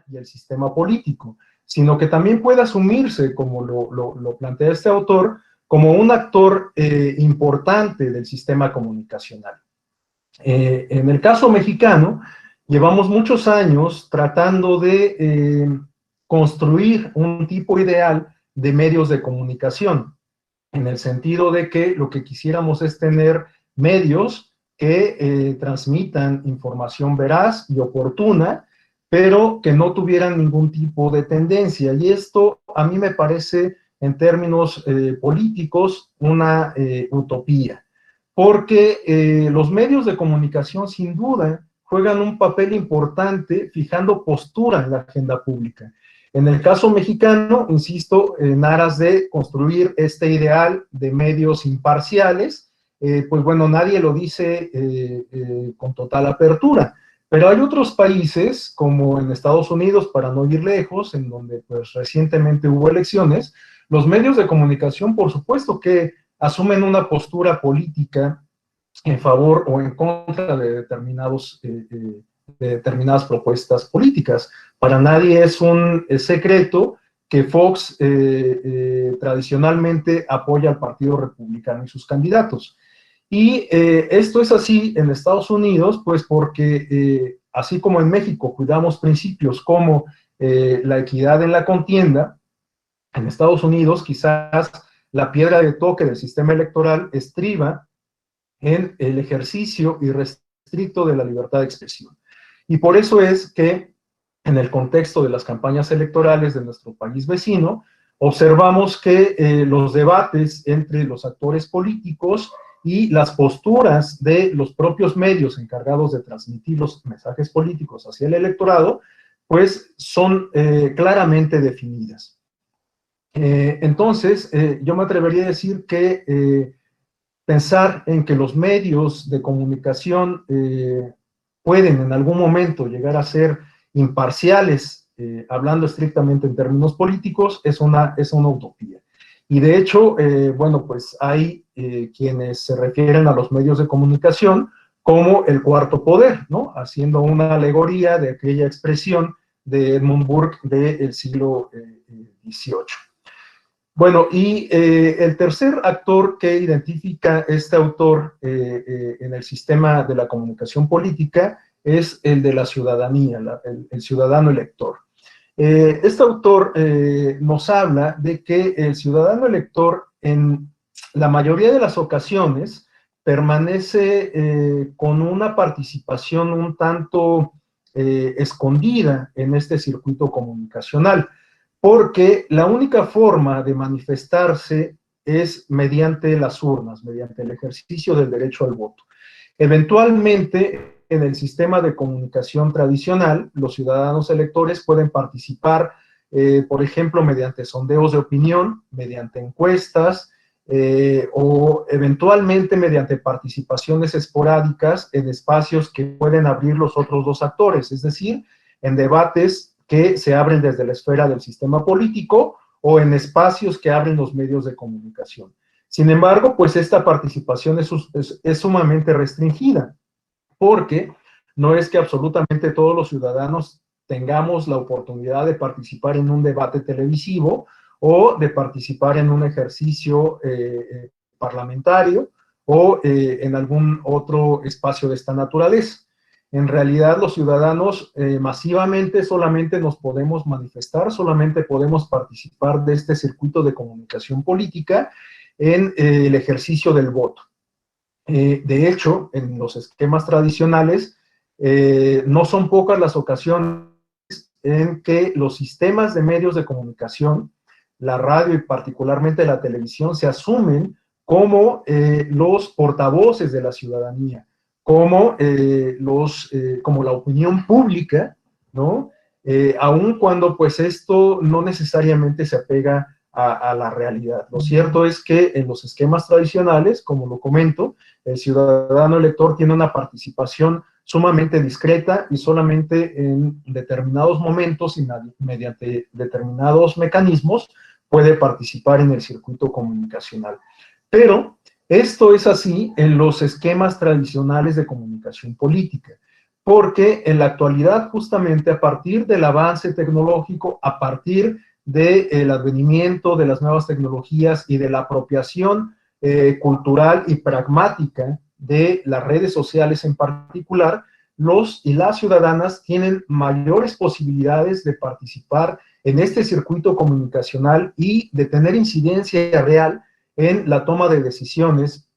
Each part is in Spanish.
y el sistema político, sino que también puede asumirse, como lo plantea este autor, como un actor importante del sistema comunicacional. En el caso mexicano, llevamos muchos años tratando de construir un tipo ideal de medios de comunicación, en el sentido de que lo que quisiéramos es tener medios que transmitan información veraz y oportuna, pero que no tuvieran ningún tipo de tendencia. Y esto a mí me parece, en términos políticos, una utopía, porque los medios de comunicación sin duda juegan un papel importante fijando postura en la agenda pública. En el caso mexicano, insisto, en aras de construir este ideal de medios imparciales, pues bueno, nadie lo dice con total apertura, pero hay otros países, como en Estados Unidos, para no ir lejos, en donde pues recientemente hubo elecciones, los medios de comunicación, por supuesto que asumen una postura política en favor o en contra de determinadas propuestas políticas. Para nadie es un secreto que Fox tradicionalmente apoya al Partido Republicano y sus candidatos. Y esto es así en Estados Unidos, pues porque así como en México cuidamos principios como la equidad en la contienda, en Estados Unidos quizás la piedra de toque del sistema electoral estriba en el ejercicio irrestricto de la libertad de expresión. Y por eso es que en el contexto de las campañas electorales de nuestro país vecino, observamos que los debates entre los actores políticos y las posturas de los propios medios encargados de transmitir los mensajes políticos hacia el electorado, pues son claramente definidas. Entonces, yo me atrevería a decir que pensar en que los medios de comunicación pueden en algún momento llegar a ser imparciales, hablando estrictamente en términos políticos, es una utopía. Y de hecho, bueno, pues hay quienes se refieren a los medios de comunicación como el cuarto poder, ¿no? Haciendo una alegoría de aquella expresión de Edmund Burke del siglo XVIII. Bueno, y el tercer actor que identifica este autor en el sistema de la comunicación política es el de la ciudadanía, el ciudadano elector. Este autor nos habla de que el ciudadano elector en la mayoría de las ocasiones permanece con una participación un tanto escondida en este circuito comunicacional, porque la única forma de manifestarse es mediante las urnas, mediante el ejercicio del derecho al voto. Eventualmente, en el sistema de comunicación tradicional, los ciudadanos electores pueden participar, por ejemplo, mediante sondeos de opinión, mediante encuestas, o eventualmente mediante participaciones esporádicas en espacios que pueden abrir los otros dos actores, es decir, en debates que se abren desde la esfera del sistema político o en espacios que abren los medios de comunicación. Sin embargo, pues esta participación es sumamente restringida, porque no es que absolutamente todos los ciudadanos tengamos la oportunidad de participar en un debate televisivo o de participar en un ejercicio parlamentario o en algún otro espacio de esta naturaleza. En realidad, los ciudadanos masivamente solamente nos podemos manifestar, solamente podemos participar de este circuito de comunicación política en el ejercicio del voto. De hecho, en los esquemas tradicionales, no son pocas las ocasiones en que los sistemas de medios de comunicación, la radio y particularmente la televisión, se asumen como los portavoces de la ciudadanía, como la opinión pública, ¿no? Aun cuando pues esto no necesariamente se apega a la realidad. Lo cierto es que en los esquemas tradicionales, como lo comento, el ciudadano elector tiene una participación sumamente discreta y solamente en determinados momentos y mediante determinados mecanismos puede participar en el circuito comunicacional. Pero esto es así en los esquemas tradicionales de comunicación política. porque en la actualidad, justamente a partir del avance tecnológico, a partir del advenimiento de las nuevas tecnologías y de la apropiación cultural y pragmática de las redes sociales en particular, los y las ciudadanas tienen mayores posibilidades de participar en este circuito comunicacional y de tener incidencia real en la toma de decisiones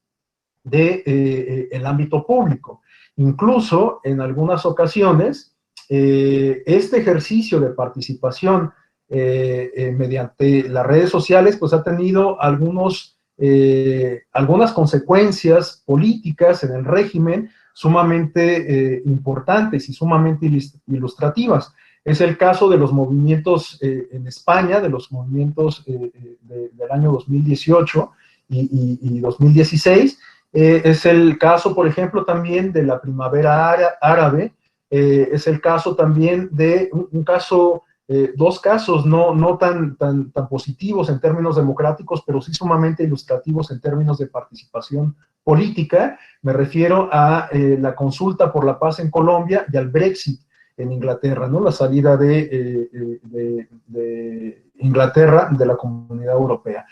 del ámbito público. Incluso, en algunas ocasiones, este ejercicio de participación mediante las redes sociales, pues ha tenido algunas consecuencias políticas en el régimen sumamente importantes y sumamente ilustrativas. Es el caso de los movimientos en España, de los movimientos del año 2018 y 2016, es el caso, por ejemplo, también de la primavera árabe, es el caso también de dos casos no tan positivos en términos democráticos, pero sí sumamente ilustrativos en términos de participación política. Me refiero a la consulta por la paz en Colombia y al Brexit en Inglaterra, ¿no? La salida de Inglaterra de la Comunidad Europea.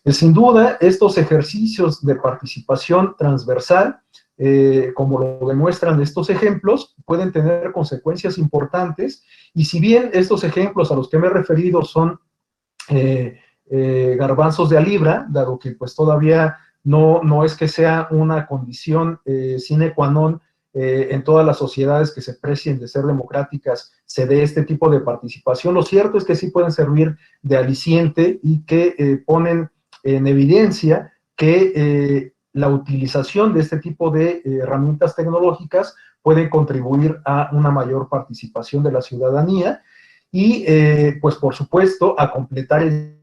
Sin duda, estos ejercicios de participación transversal, como lo demuestran estos ejemplos, pueden tener consecuencias importantes, y si bien estos ejemplos a los que me he referido son garbanzos de a libra, dado que pues todavía no es que sea una condición sine qua non en todas las sociedades que se precien de ser democráticas se dé este tipo de participación, lo cierto es que sí pueden servir de aliciente y que ponen en evidencia que la utilización de este tipo de herramientas tecnológicas puede contribuir a una mayor participación de la ciudadanía y, pues por supuesto, a completar el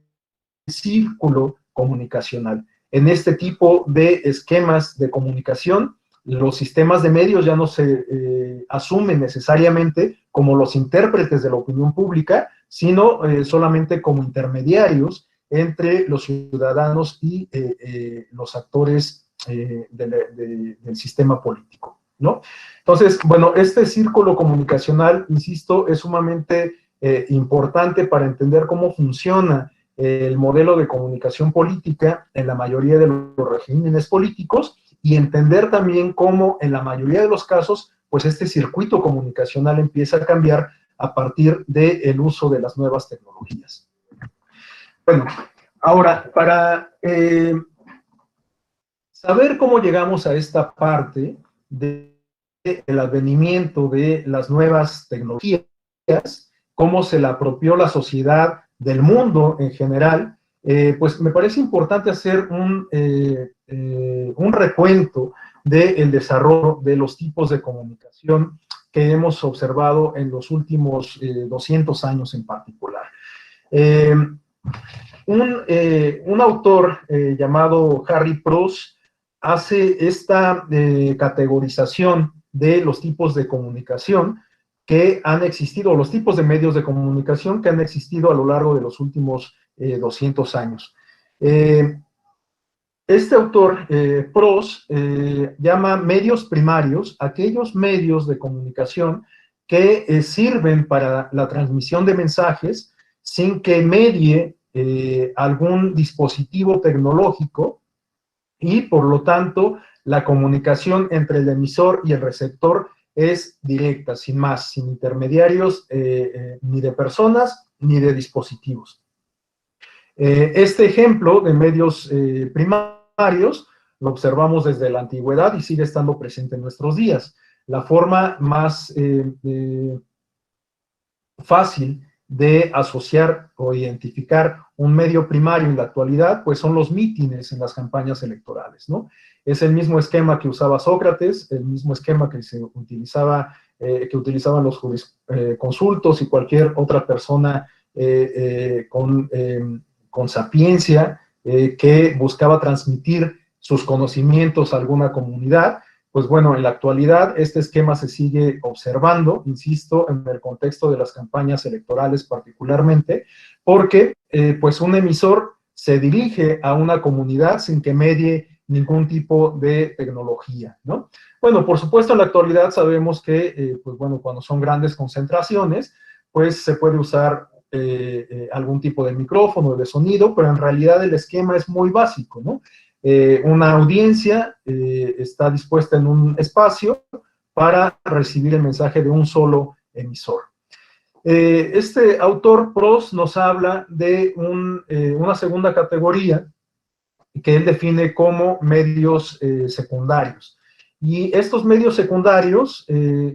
círculo comunicacional. En este tipo de esquemas de comunicación, los sistemas de medios ya no se asumen necesariamente como los intérpretes de la opinión pública, sino solamente como intermediarios entre los ciudadanos y los actores del sistema político, ¿no? Entonces, bueno, este círculo comunicacional, insisto, es sumamente importante para entender cómo funciona el modelo de comunicación política en la mayoría de los regímenes políticos y entender también cómo en la mayoría de los casos, pues este circuito comunicacional empieza a cambiar a partir del uso de las nuevas tecnologías. Bueno, ahora, para saber cómo llegamos a esta parte del advenimiento de las nuevas tecnologías, cómo se la apropió la sociedad del mundo en general, pues me parece importante hacer un recuento del desarrollo de los tipos de comunicación que hemos observado en los últimos 200 años en particular. Un autor llamado Harry Preuss hace esta categorización de los tipos de comunicación que han existido, los tipos de medios de comunicación que han existido a lo largo de los últimos 200 años. Este autor, Preuss, llama medios primarios aquellos medios de comunicación que sirven para la transmisión de mensajes sin que medie algún dispositivo tecnológico y, por lo tanto, la comunicación entre el emisor y el receptor es directa, sin más, sin intermediarios ni de personas ni de dispositivos. Este ejemplo de medios primarios lo observamos desde la antigüedad y sigue estando presente en nuestros días. La forma más fácil de asociar o identificar un medio primario en la actualidad, pues son los mítines en las campañas electorales, ¿no? Es el mismo esquema que usaba Sócrates, el mismo esquema que se utilizaba, que utilizaban los jurisconsultos y cualquier otra persona con sapiencia que buscaba transmitir sus conocimientos a alguna comunidad. Pues bueno, en la actualidad este esquema se sigue observando, insisto, en el contexto de las campañas electorales particularmente, porque pues un emisor se dirige a una comunidad sin que medie ningún tipo de tecnología, ¿no? Bueno, por supuesto, en la actualidad sabemos que, pues bueno, cuando son grandes concentraciones, pues se puede usar algún tipo de micrófono, de sonido, pero en realidad el esquema es muy básico, ¿no? Una audiencia está dispuesta en un espacio para recibir el mensaje de un solo emisor. Este autor, Prost, nos habla de una segunda categoría que él define como medios secundarios. Y estos medios secundarios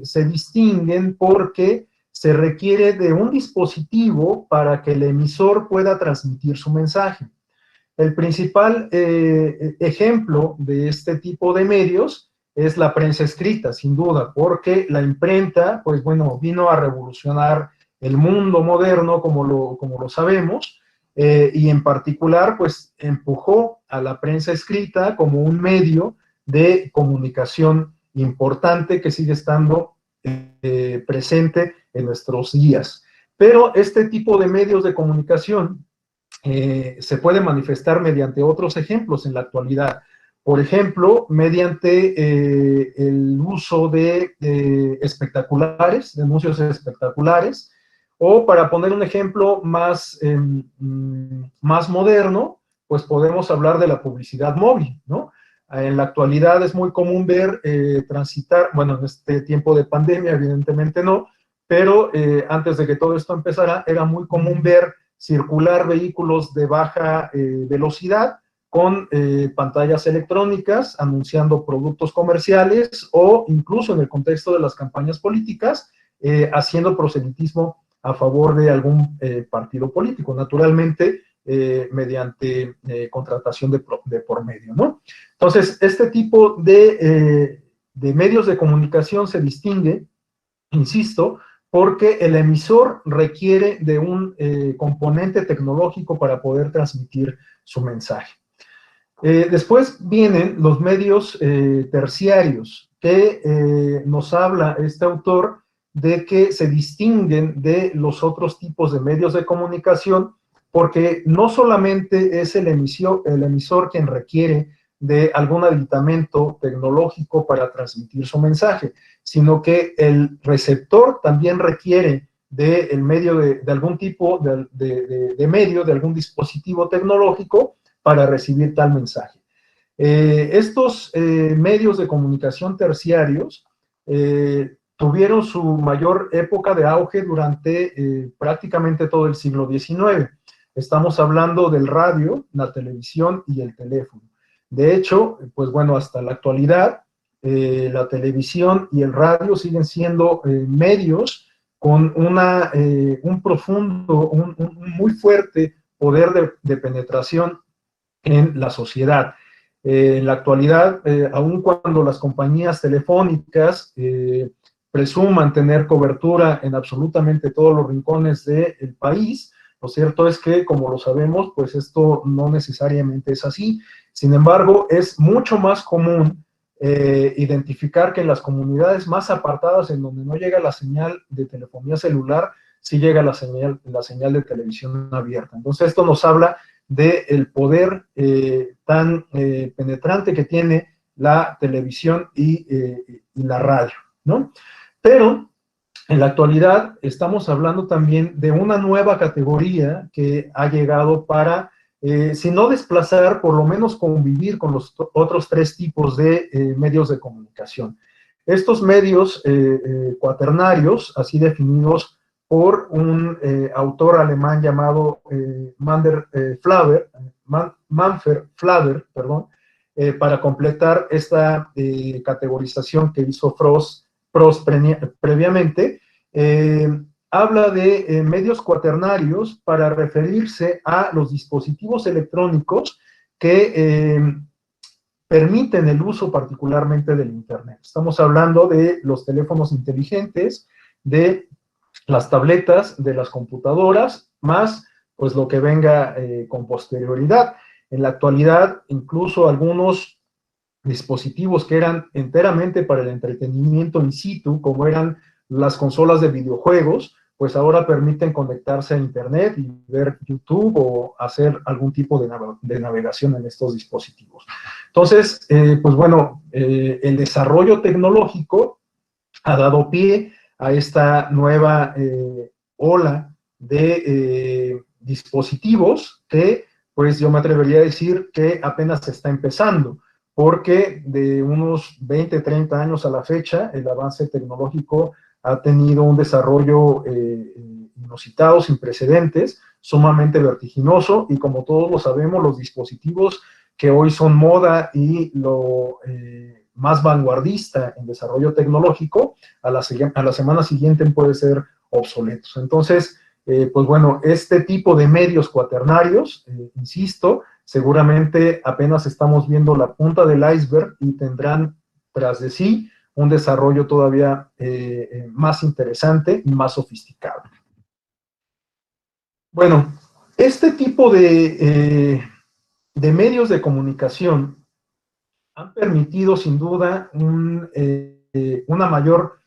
se distinguen porque se requiere de un dispositivo para que el emisor pueda transmitir su mensaje. El principal ejemplo de este tipo de medios es la prensa escrita, sin duda, porque la imprenta, pues bueno, vino a revolucionar el mundo moderno como lo sabemos, y en particular, pues empujó a la prensa escrita como un medio de comunicación importante que sigue estando presente en nuestros días. Pero este tipo de medios de comunicación se puede manifestar mediante otros ejemplos en la actualidad. Por ejemplo, mediante el uso de espectaculares, de anuncios espectaculares, o para poner un ejemplo más moderno, pues podemos hablar de la publicidad móvil, ¿no? En la actualidad es muy común ver transitar, bueno, en este tiempo de pandemia evidentemente no, pero antes de que todo esto empezara, era muy común ver circular vehículos de baja velocidad con pantallas electrónicas anunciando productos comerciales o incluso en el contexto de las campañas políticas haciendo proselitismo a favor de algún partido político, naturalmente mediante contratación de por medio, ¿no? Entonces, este tipo de medios de comunicación se distingue, insisto, porque el emisor requiere de un componente tecnológico para poder transmitir su mensaje. Después vienen los medios terciarios, que nos habla este autor de que se distinguen de los otros tipos de medios de comunicación, porque no solamente es el emisor quien requiere de algún aditamento tecnológico para transmitir su mensaje, sino que el receptor también requiere del medio de algún tipo de medio, de algún dispositivo tecnológico para recibir tal mensaje. Estos medios de comunicación terciarios tuvieron su mayor época de auge durante prácticamente todo el siglo XIX. Estamos hablando del radio, la televisión y el teléfono. De hecho, pues bueno, hasta la actualidad, la televisión y el radio siguen siendo medios con un profundo, un muy fuerte poder de penetración en la sociedad. En la actualidad, aun cuando las compañías telefónicas presuman tener cobertura en absolutamente todos los rincones del país, lo cierto es que, como lo sabemos, pues esto no necesariamente es así. Sin embargo, es mucho más común identificar que en las comunidades más apartadas, en donde no llega la señal de telefonía celular, sí llega la señal de televisión abierta. Entonces, esto nos habla del poder tan penetrante que tiene la televisión y la radio, ¿no? Pero en la actualidad estamos hablando también de una nueva categoría que ha llegado para, si no desplazar, por lo menos convivir con los otros tres tipos de medios de comunicación. Estos medios cuaternarios, así definidos por un autor alemán llamado Manfred Flaber, perdón, para completar esta categorización que hizo Prost previamente, habla de medios cuaternarios para referirse a los dispositivos electrónicos que permiten el uso particularmente del Internet. Estamos hablando de los teléfonos inteligentes, de las tabletas, de las computadoras, más pues lo que venga con posterioridad. En la actualidad, incluso algunos dispositivos que eran enteramente para el entretenimiento in situ, como eran las consolas de videojuegos, pues ahora permiten conectarse a Internet y ver YouTube o hacer algún tipo de navegación en estos dispositivos. Entonces, pues bueno, el desarrollo tecnológico ha dado pie a esta nueva ola de dispositivos que, pues yo me atrevería a decir que apenas se está empezando, porque de unos 20, 30 años a la fecha, el avance tecnológico ha tenido un desarrollo inusitado, sin precedentes, sumamente vertiginoso, y como todos lo sabemos, los dispositivos que hoy son moda y lo más vanguardista en desarrollo tecnológico, a la semana siguiente puede ser obsoletos. Entonces, pues bueno, este tipo de medios cuaternarios, insisto, seguramente apenas estamos viendo la punta del iceberg y tendrán tras de sí un desarrollo todavía más interesante y más sofisticado. Bueno, este tipo de medios de comunicación han permitido sin duda una mayor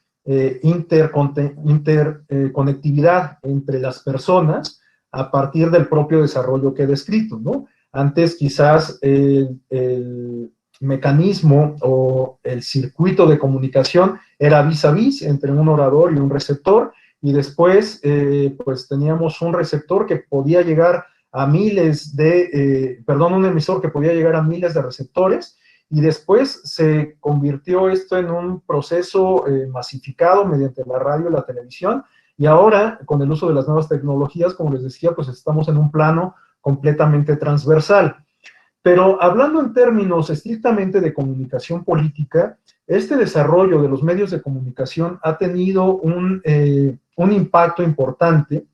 interconectividad entre las personas a partir del propio desarrollo que he descrito, ¿no? Antes quizás el mecanismo o el circuito de comunicación era vis a vis entre un orador y un receptor, y después pues teníamos un receptor que podía llegar a miles un emisor que podía llegar a miles de receptores, y después se convirtió esto en un proceso masificado mediante la radio y la televisión, y ahora, con el uso de las nuevas tecnologías, como les decía, pues estamos en un plano completamente transversal. Pero hablando en términos estrictamente de comunicación política, este desarrollo de los medios de comunicación ha tenido un impacto importante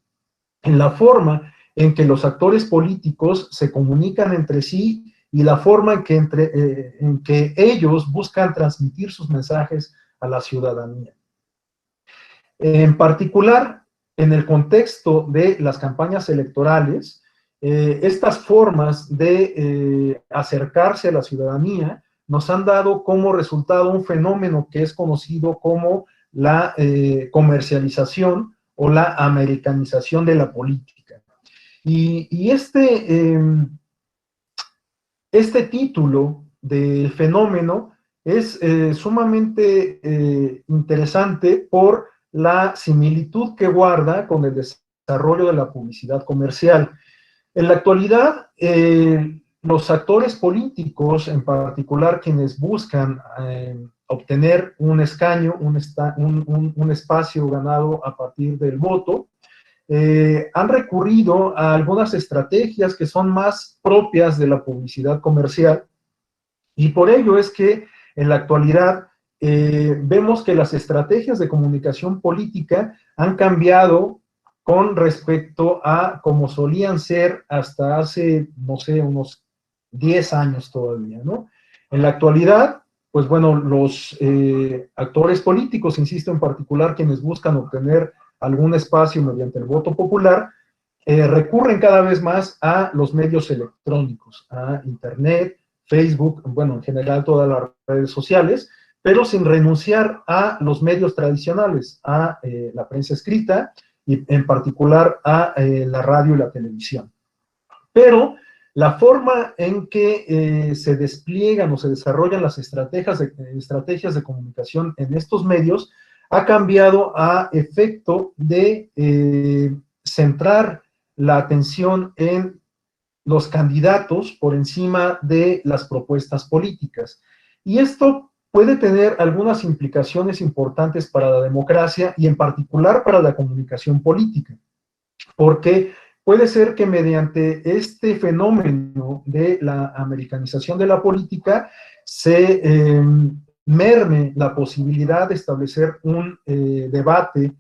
en la forma en que los actores políticos se comunican entre sí y la forma en que ellos buscan transmitir sus mensajes a la ciudadanía. En particular, en el contexto de las campañas electorales, estas formas de acercarse a la ciudadanía nos han dado como resultado un fenómeno que es conocido como la comercialización o la americanización de la política. Y este título del fenómeno es sumamente interesante por la similitud que guarda con el desarrollo de la publicidad comercial. En la actualidad, los actores políticos, en particular quienes buscan obtener un escaño, un espacio ganado a partir del voto, han recurrido a algunas estrategias que son más propias de la publicidad comercial, y por ello es que en la actualidad vemos que las estrategias de comunicación política han cambiado con respecto a como solían ser hasta hace, no sé, unos 10 años todavía, ¿no? En la actualidad, pues bueno, los actores políticos, insisto, en particular quienes buscan obtener algún espacio mediante el voto popular, recurren cada vez más a los medios electrónicos, a Internet, Facebook, bueno, en general todas las redes sociales, pero sin renunciar a los medios tradicionales, a la prensa escrita y en particular a la radio y la televisión. Pero la forma en que se despliegan o se desarrollan las estrategias de comunicación en estos medios ha cambiado a efecto de centrar la atención en los candidatos por encima de las propuestas políticas. Y esto puede tener algunas implicaciones importantes para la democracia y en particular para la comunicación política, porque puede ser que mediante este fenómeno de la americanización de la política se merme la posibilidad de establecer un debate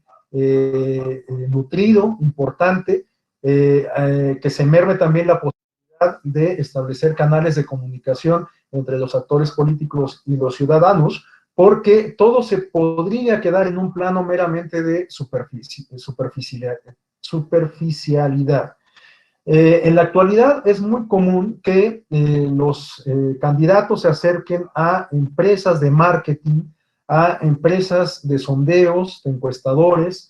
nutrido, importante, que se merme también la posibilidad de establecer canales de comunicación entre los actores políticos y los ciudadanos, porque todo se podría quedar en un plano meramente de superficialidad. En la actualidad es muy común que los candidatos se acerquen a empresas de marketing, a empresas de sondeos, de encuestadores,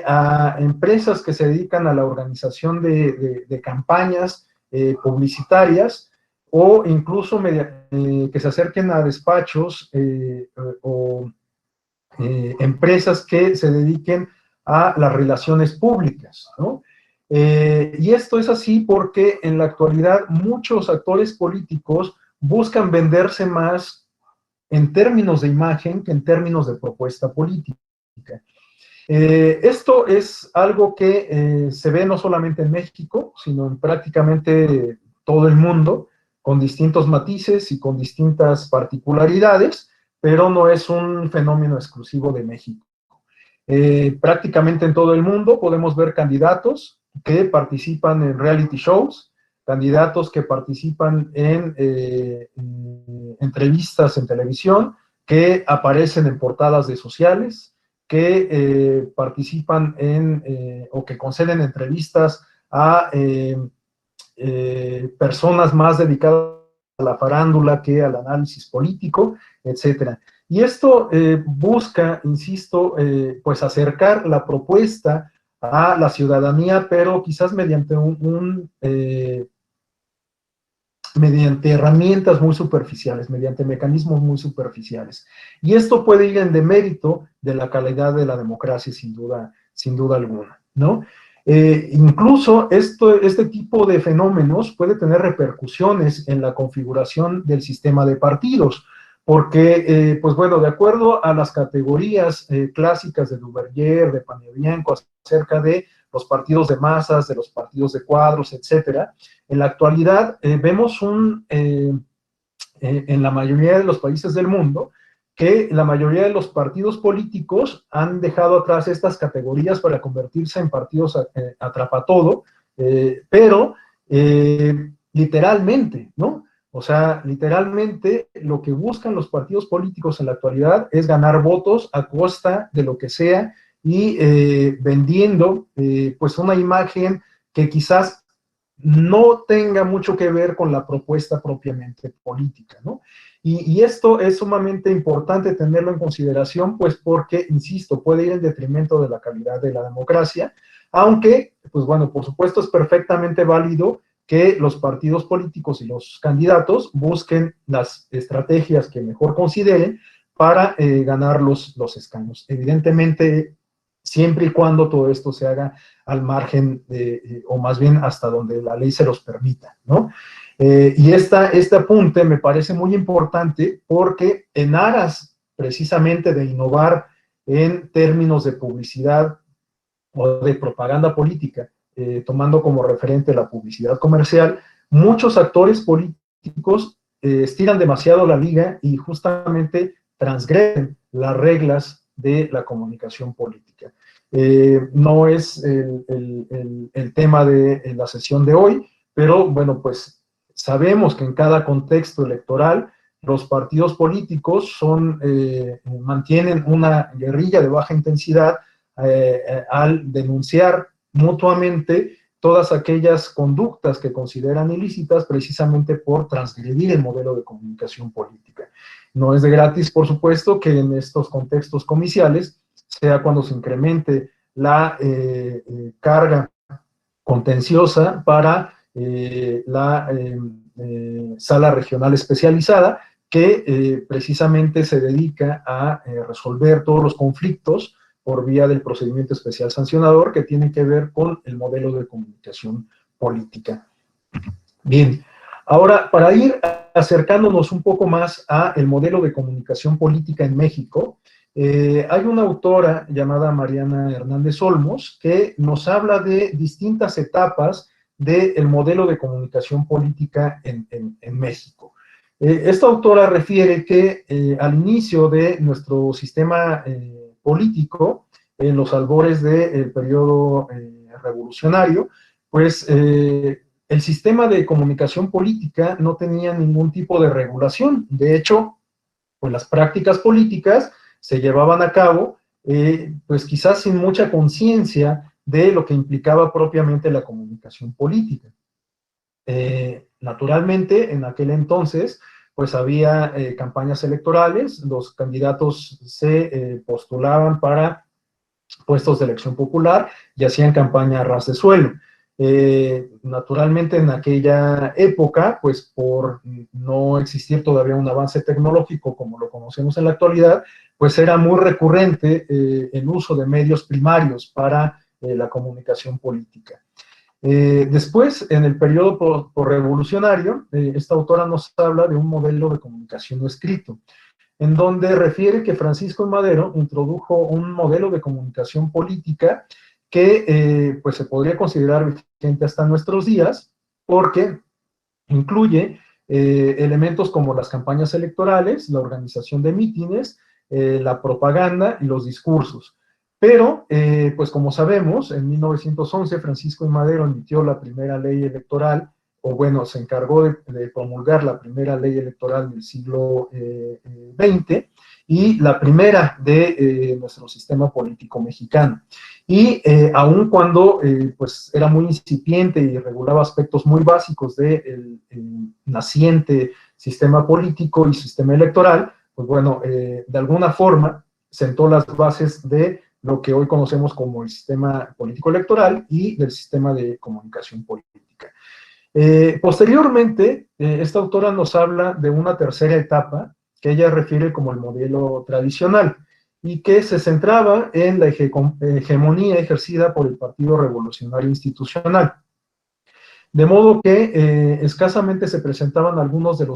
a empresas que se dedican a la organización de campañas publicitarias, o incluso que se acerquen a despachos o empresas que se dediquen a las relaciones públicas, ¿no? Y esto es así porque en la actualidad muchos actores políticos buscan venderse más en términos de imagen que en términos de propuesta política. Esto es algo que se ve no solamente en México, sino en prácticamente todo el mundo, con distintos matices y con distintas particularidades, pero no es un fenómeno exclusivo de México. Prácticamente en todo el mundo podemos ver candidatos que participan en reality shows, candidatos que participan en entrevistas en televisión, que aparecen en portadas de sociales, que participan o que conceden entrevistas a personas más dedicadas a la farándula que al análisis político, etcétera. Y esto busca, insisto, pues acercar la propuesta a la ciudadanía, pero quizás mediante mediante herramientas muy superficiales, mediante mecanismos muy superficiales. Y esto puede ir en demérito de la calidad de la democracia, sin duda alguna, ¿no? Incluso este tipo de fenómenos puede tener repercusiones en la configuración del sistema de partidos, porque, pues bueno, de acuerdo a las categorías clásicas de Duverger, de Panebianco, acerca de los partidos de masas, de los partidos de cuadros, etcétera, en la actualidad vemos en la mayoría de los países del mundo que la mayoría de los partidos políticos han dejado atrás estas categorías para convertirse en partidos atrapatodo, pero literalmente, ¿no? O sea, literalmente lo que buscan los partidos políticos en la actualidad es ganar votos a costa de lo que sea y vendiendo pues una imagen que quizás no tenga mucho que ver con la propuesta propiamente política, ¿no? Y esto es sumamente importante tenerlo en consideración, pues porque, insisto, puede ir en detrimento de la calidad de la democracia, aunque, pues bueno, por supuesto es perfectamente válido que los partidos políticos y los candidatos busquen las estrategias que mejor consideren para ganar los escaños. Evidentemente, siempre y cuando todo esto se haga al margen, o más bien hasta donde la ley se los permita, ¿no? Y este apunte me parece muy importante porque en aras precisamente de innovar en términos de publicidad o de propaganda política, tomando como referente la publicidad comercial, muchos actores políticos estiran demasiado la liga y justamente transgreden las reglas de la comunicación política. No es el tema de la sesión de hoy, pero bueno, pues sabemos que en cada contexto electoral los partidos políticos mantienen una guerrilla de baja intensidad al denunciar mutuamente todas aquellas conductas que consideran ilícitas precisamente por transgredir el modelo de comunicación política. No es de gratis, por supuesto, que en estos contextos comiciales sea cuando se incremente la carga contenciosa para la sala regional especializada, que precisamente se dedica a resolver todos los conflictos por vía del procedimiento especial sancionador que tienen que ver con el modelo de comunicación política. Bien, ahora para ir acercándonos un poco más a el modelo de comunicación política en México, hay una autora llamada Mariana Hernández Olmos que nos habla de distintas etapas del modelo de comunicación política en México. Esta autora refiere que al inicio de nuestro sistema político, en los albores del periodo revolucionario, pues el sistema de comunicación política no tenía ningún tipo de regulación. De hecho, pues las prácticas políticas se llevaban a cabo, pues quizás sin mucha conciencia de lo que implicaba propiamente la comunicación política. Naturalmente, en aquel entonces, pues había campañas electorales, los candidatos se postulaban para puestos de elección popular y hacían campaña a ras de suelo. Naturalmente en aquella época, pues por no existir todavía un avance tecnológico como lo conocemos en la actualidad, pues era muy recurrente el uso de medios primarios para la comunicación política. Después, en el periodo posrevolucionario, esta autora nos habla de un modelo de comunicación no escrito, en donde refiere que Francisco I. Madero introdujo un modelo de comunicación política que pues se podría considerar vigente hasta nuestros días, porque incluye elementos como las campañas electorales, la organización de mítines, la propaganda y los discursos. Pero, pues como sabemos, en 1911 Francisco I. Madero emitió la primera ley electoral, o bueno, se encargó de promulgar la primera ley electoral del siglo XX y la primera de nuestro sistema político mexicano. Y aun cuando pues era muy incipiente y regulaba aspectos muy básicos del naciente sistema político y sistema electoral, pues bueno, de alguna forma sentó las bases de lo que hoy conocemos como el sistema político electoral y del sistema de comunicación política. Posteriormente, esta autora nos habla de una tercera etapa que ella refiere como el modelo tradicional y que se centraba en la hegemonía ejercida por el Partido Revolucionario Institucional. De modo que escasamente se presentaban algunos de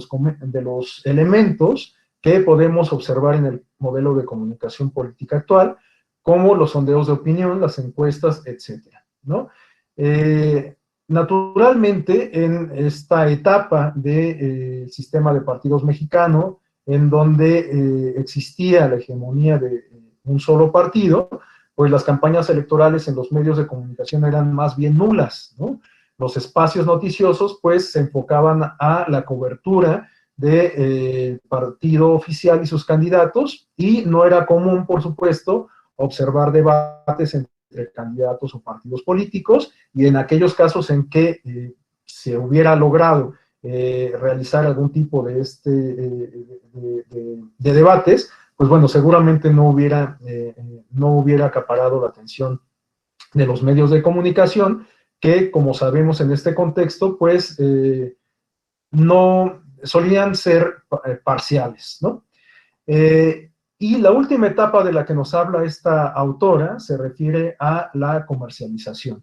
los elementos que podemos observar en el modelo de comunicación política actual, como los sondeos de opinión, las encuestas, etcétera, ¿no? Naturalmente, en esta etapa del sistema de partidos mexicano, en donde existía la hegemonía de un solo partido, pues las campañas electorales en los medios de comunicación eran más bien nulas, ¿no? Los espacios noticiosos, pues, se enfocaban a la cobertura del partido oficial y sus candidatos, y no era común, por supuesto, observar debates entre candidatos o partidos políticos, y en aquellos casos en que se hubiera logrado realizar algún tipo de debates, pues bueno, seguramente no hubiera acaparado la atención de los medios de comunicación, que como sabemos en este contexto, pues no solían ser parciales, ¿no? Y la última etapa de la que nos habla esta autora se refiere a la comercialización.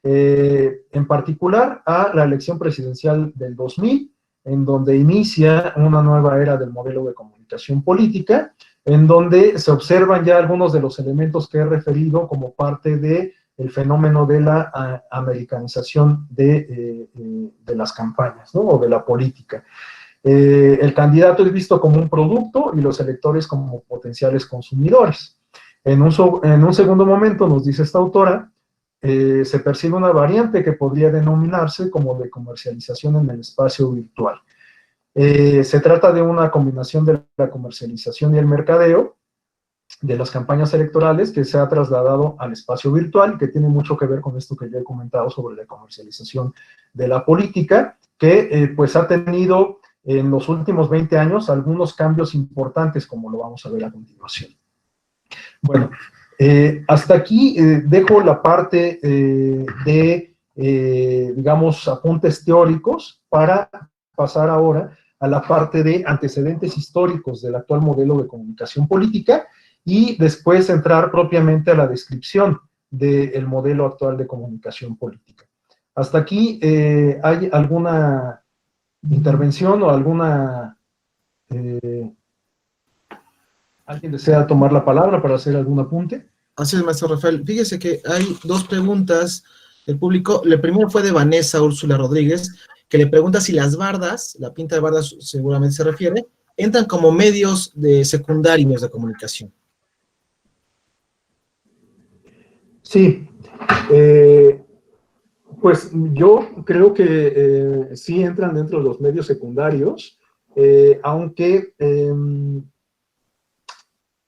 En particular a la elección presidencial del 2000, en donde inicia una nueva era del modelo de comunicación política, en donde se observan ya algunos de los elementos que he referido como parte del fenómeno de la americanización de las campañas, ¿no? O de la política. El candidato es visto como un producto y los electores como potenciales consumidores. En un segundo momento, nos dice esta autora, se percibe una variante que podría denominarse como de comercialización en el espacio virtual. Se trata de una combinación de la comercialización y el mercadeo de las campañas electorales que se ha trasladado al espacio virtual, que tiene mucho que ver con esto que ya he comentado sobre la comercialización de la política, que pues ha tenido en los últimos 20 años algunos cambios importantes, como lo vamos a ver a continuación. Bueno, hasta aquí dejo la parte digamos, apuntes teóricos para pasar ahora a la parte de antecedentes históricos del actual modelo de comunicación política y después entrar propiamente a la descripción del modelo actual de comunicación política. Hasta aquí, ¿hay alguna intervención o alguien desea tomar la palabra para hacer algún apunte? Así es, maestro Rafael. Fíjese que hay dos preguntas del público. La primera fue de Vanessa Úrsula Rodríguez, que le pregunta si las bardas, la pinta de bardas seguramente se refiere, entran como medios secundarios de comunicación. Sí, pues yo creo que sí entran dentro de los medios secundarios, aunque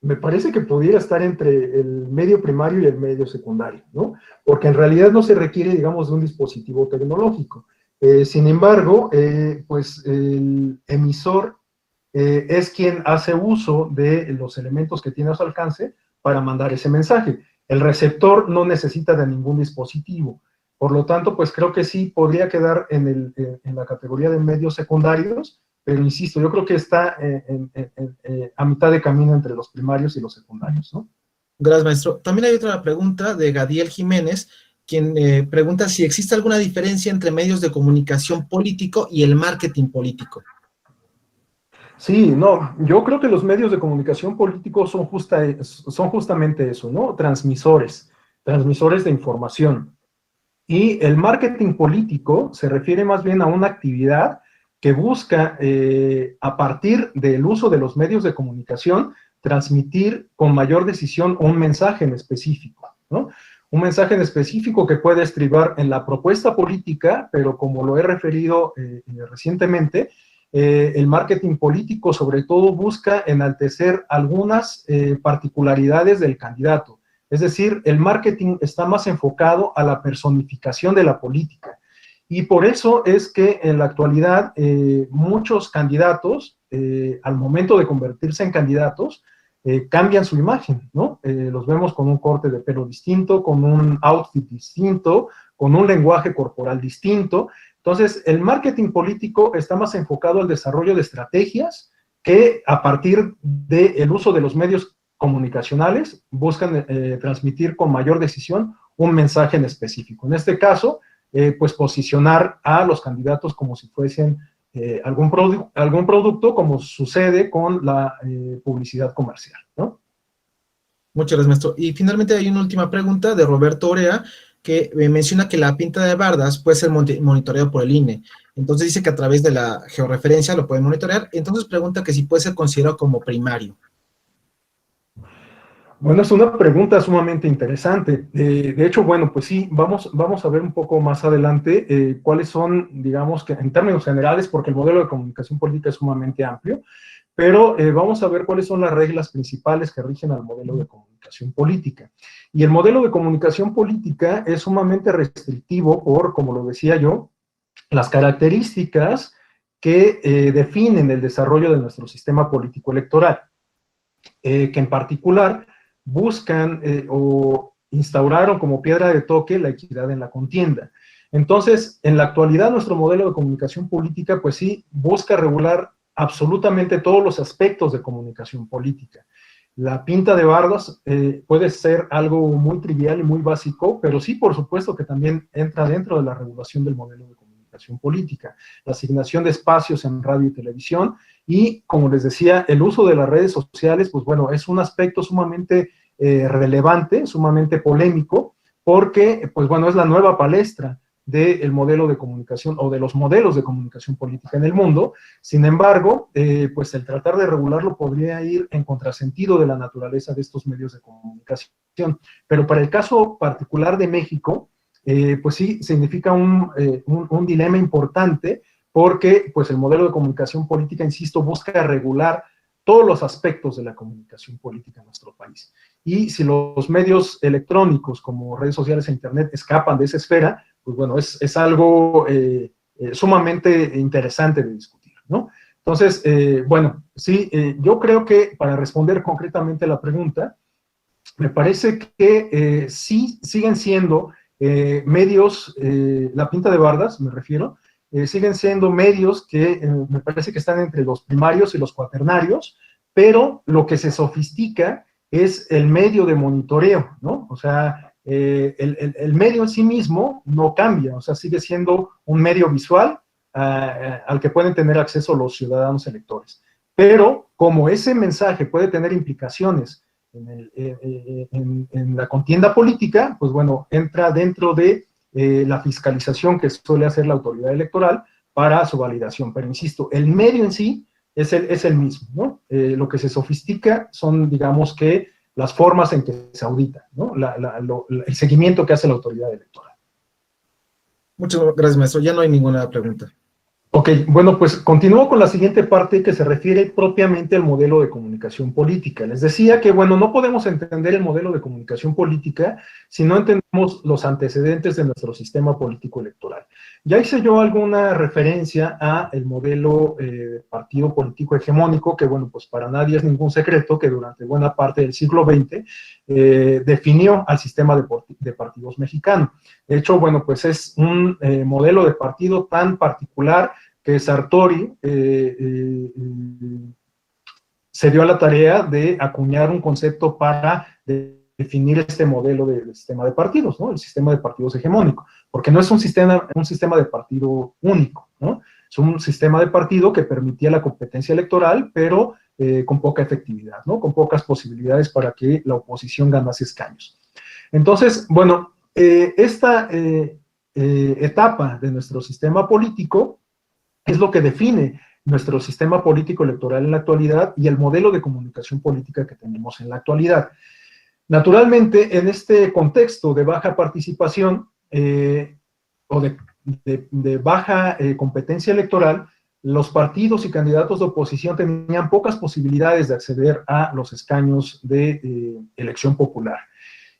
me parece que pudiera estar entre el medio primario y el medio secundario, ¿no? Porque en realidad no se requiere, digamos, de un dispositivo tecnológico. Sin embargo, pues el emisor es quien hace uso de los elementos que tiene a su alcance para mandar ese mensaje. el receptor no necesita de ningún dispositivo. Por lo tanto, pues creo que sí podría quedar en la categoría de medios secundarios, pero insisto, yo creo que está a mitad de camino entre los primarios y los secundarios, ¿no? Gracias, maestro. También hay otra pregunta de Gadiel Jiménez, quien pregunta si existe alguna diferencia entre medios de comunicación político y el marketing político. Sí, no, yo creo que los medios de comunicación políticos son justamente eso, ¿no? Transmisores de información. Y el marketing político se refiere más bien a una actividad que busca, a partir del uso de los medios de comunicación, transmitir con mayor decisión un mensaje en específico, ¿no? Un mensaje en específico que puede estribar en la propuesta política, pero como lo he referido recientemente, el marketing político sobre todo busca enaltecer algunas particularidades del candidato. Es decir, el marketing está más enfocado a la personificación de la política. Y por eso es que en la actualidad muchos candidatos, al momento de convertirse en candidatos, cambian su imagen, ¿no? Los vemos con un corte de pelo distinto, con un outfit distinto, con un lenguaje corporal distinto. Entonces, el marketing político está más enfocado al desarrollo de estrategias que a partir del uso de los medios comunicacionales buscan transmitir con mayor decisión un mensaje en específico. En este caso, pues posicionar a los candidatos como si fuesen algún producto, como sucede con la publicidad comercial, ¿no? Muchas gracias, maestro. Y finalmente hay una última pregunta de Roberto Orea, que menciona que la pinta de bardas puede ser monitoreado por el INE. Entonces dice que a través de la georreferencia lo pueden monitorear. Entonces pregunta que si puede ser considerado como primario. Bueno, es una pregunta sumamente interesante. De hecho, bueno, pues sí, vamos a ver un poco más adelante cuáles son, digamos que en términos generales, porque el modelo de comunicación política es sumamente amplio, pero vamos a ver cuáles son las reglas principales que rigen al modelo de comunicación política. Y el modelo de comunicación política es sumamente restrictivo por, como lo decía yo, las características que definen el desarrollo de nuestro sistema político electoral, que en particular buscan o instauraron como piedra de toque la equidad en la contienda. Entonces, en la actualidad, nuestro modelo de comunicación política, pues sí, busca regular absolutamente todos los aspectos de comunicación política. La pinta de bardas puede ser algo muy trivial y muy básico, pero sí, por supuesto, que también entra dentro de la regulación del modelo de comunicación política, la asignación de espacios en radio y televisión, y, como les decía, el uso de las redes sociales, pues bueno, es un aspecto sumamente relevante, sumamente polémico, porque, pues bueno, es la nueva palestra del modelo de comunicación o de los modelos de comunicación política en el mundo. Sin embargo, pues el tratar de regularlo podría ir en contrasentido de la naturaleza de estos medios de comunicación. Pero para el caso particular de México, pues sí, significa un dilema importante, porque pues el modelo de comunicación política, insisto, busca regular todos los aspectos de la comunicación política en nuestro país. Y si los medios electrónicos como redes sociales e internet escapan de esa esfera, pues bueno, es algo sumamente interesante de discutir, ¿no? Entonces, bueno, sí, yo creo que para responder concretamente a la pregunta, me parece que sí siguen siendo medios, la pinta de bardas, me refiero, siguen siendo medios que me parece que están entre los primarios y los cuaternarios, pero lo que se sofistica es el medio de monitoreo, ¿no? O sea, el medio en sí mismo no cambia, o sea, sigue siendo un medio visual al que pueden tener acceso los ciudadanos electores. Pero como ese mensaje puede tener implicaciones en la contienda política, pues bueno, entra dentro de la fiscalización que suele hacer la autoridad electoral para su validación. Pero insisto, el medio en sí es el mismo, ¿no? Lo que se sofistica son, digamos que, las formas en que se audita, ¿no? El seguimiento que hace la autoridad electoral. Muchas gracias, maestro. Ya no hay ninguna pregunta. Ok, bueno, pues continúo con la siguiente parte que se refiere propiamente al modelo de comunicación política. Les decía que, bueno, no podemos entender el modelo de comunicación política si no entendemos los antecedentes de nuestro sistema político electoral. Ya hice yo alguna referencia a el modelo partido político hegemónico, que bueno, pues para nadie es ningún secreto que durante buena parte del siglo XX definió al sistema de partidos mexicano. De hecho, bueno, pues es un modelo de partido tan particular que Sartori se dio a la tarea de acuñar un concepto para definir este modelo de sistema de partidos, ¿no? El sistema de partidos hegemónico, porque no es un sistema de partido único, ¿no? Es un sistema de partido que permitía la competencia electoral, pero con poca efectividad, ¿no? Con pocas posibilidades para que la oposición ganase escaños. Entonces, bueno, esta etapa de nuestro sistema político es lo que define nuestro sistema político electoral en la actualidad y el modelo de comunicación política que tenemos en la actualidad. Naturalmente, en este contexto de baja participación o de baja competencia electoral, los partidos y candidatos de oposición tenían pocas posibilidades de acceder a los escaños de elección popular.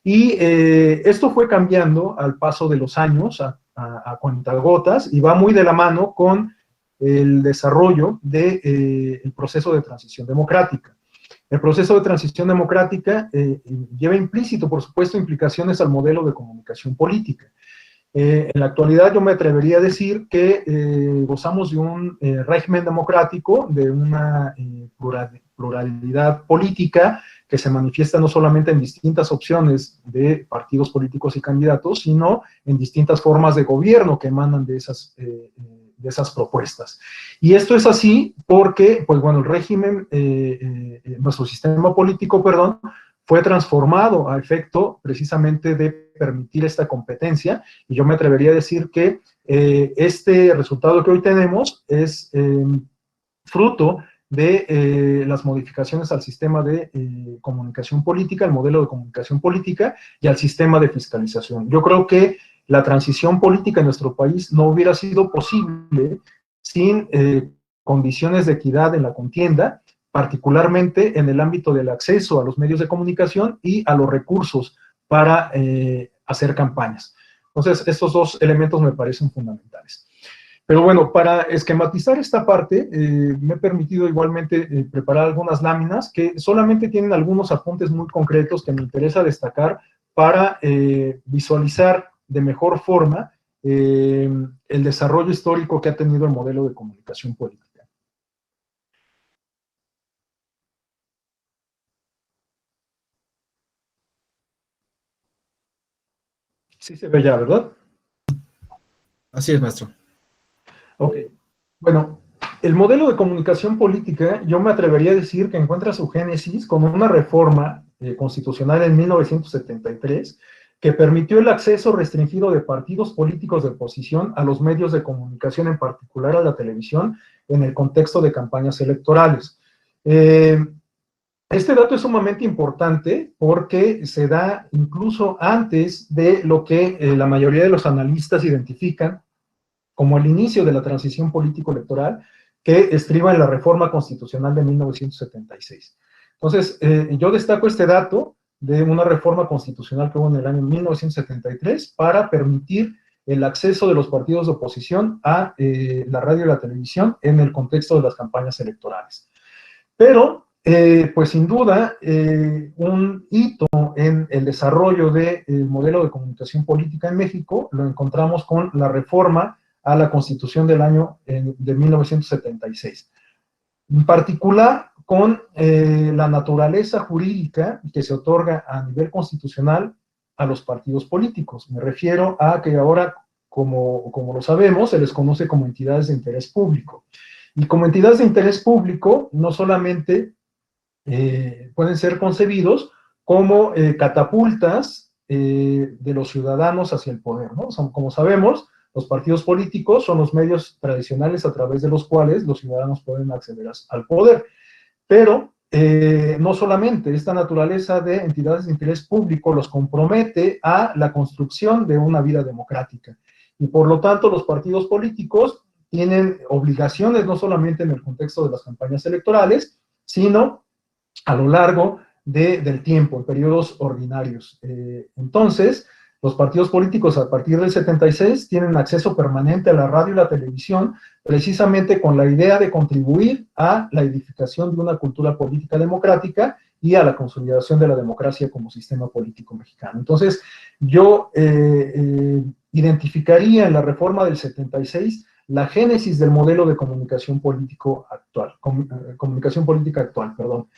Y esto fue cambiando al paso de los años, a cuentagotas, y va muy de la mano con el desarrollo del proceso de transición democrática. El proceso de transición democrática lleva implícito, por supuesto, implicaciones al modelo de comunicación política. En la actualidad yo me atrevería a decir que gozamos de un régimen democrático, de una pluralidad política que se manifiesta no solamente en distintas opciones de partidos políticos y candidatos, sino en distintas formas de gobierno que emanan de esas propuestas. Y esto es así porque, pues bueno, el régimen, nuestro sistema político, perdón, fue transformado a efecto precisamente de permitir esta competencia, y yo me atrevería a decir que este resultado que hoy tenemos es fruto de las modificaciones al sistema de comunicación política, el modelo de comunicación política y al sistema de fiscalización. Yo creo que la transición política en nuestro país no hubiera sido posible sin condiciones de equidad en la contienda, particularmente en el ámbito del acceso a los medios de comunicación y a los recursos para hacer campañas. Entonces, estos dos elementos me parecen fundamentales. Pero bueno, para esquematizar esta parte, me he permitido igualmente preparar algunas láminas que solamente tienen algunos apuntes muy concretos que me interesa destacar para visualizar de mejor forma el desarrollo histórico que ha tenido el modelo de comunicación política. Sí se ve ya, ¿verdad? Así es, maestro. Ok. Bueno, el modelo de comunicación política, yo me atrevería a decir que encuentra su génesis con una reforma constitucional en 1973 que permitió el acceso restringido de partidos políticos de oposición a los medios de comunicación, en particular a la televisión, en el contexto de campañas electorales. Este dato es sumamente importante porque se da incluso antes de lo que la mayoría de los analistas identifican como el inicio de la transición político-electoral que estriba en la reforma constitucional de 1976. Entonces, yo destaco este dato de una reforma constitucional que hubo en el año 1973 para permitir el acceso de los partidos de oposición a la radio y la televisión en el contexto de las campañas electorales. Pero, pues sin duda, un hito en el desarrollo del modelo de comunicación política en México lo encontramos con la reforma a la Constitución del año de 1976. En particular, con la naturaleza jurídica que se otorga a nivel constitucional a los partidos políticos. Me refiero a que ahora, como lo sabemos, se les conoce como entidades de interés público. Y como entidades de interés público, no solamente pueden ser concebidos como catapultas de los ciudadanos hacia el poder, ¿no? Son, como sabemos, los partidos políticos son los medios tradicionales a través de los cuales los ciudadanos pueden acceder al poder. Pero no solamente esta naturaleza de entidades de interés público los compromete a la construcción de una vida democrática. Y por lo tanto, los partidos políticos tienen obligaciones no solamente en el contexto de las campañas electorales, sino a lo largo del tiempo, en periodos ordinarios. Entonces, Los partidos políticos a partir del 76 tienen acceso permanente a la radio y la televisión, precisamente con la idea de contribuir a la edificación de una cultura política democrática y a la consolidación de la democracia como sistema político mexicano. Entonces, yo identificaría en la reforma del 76 la génesis del modelo de comunicación político actual, comunicación política actual, perdón.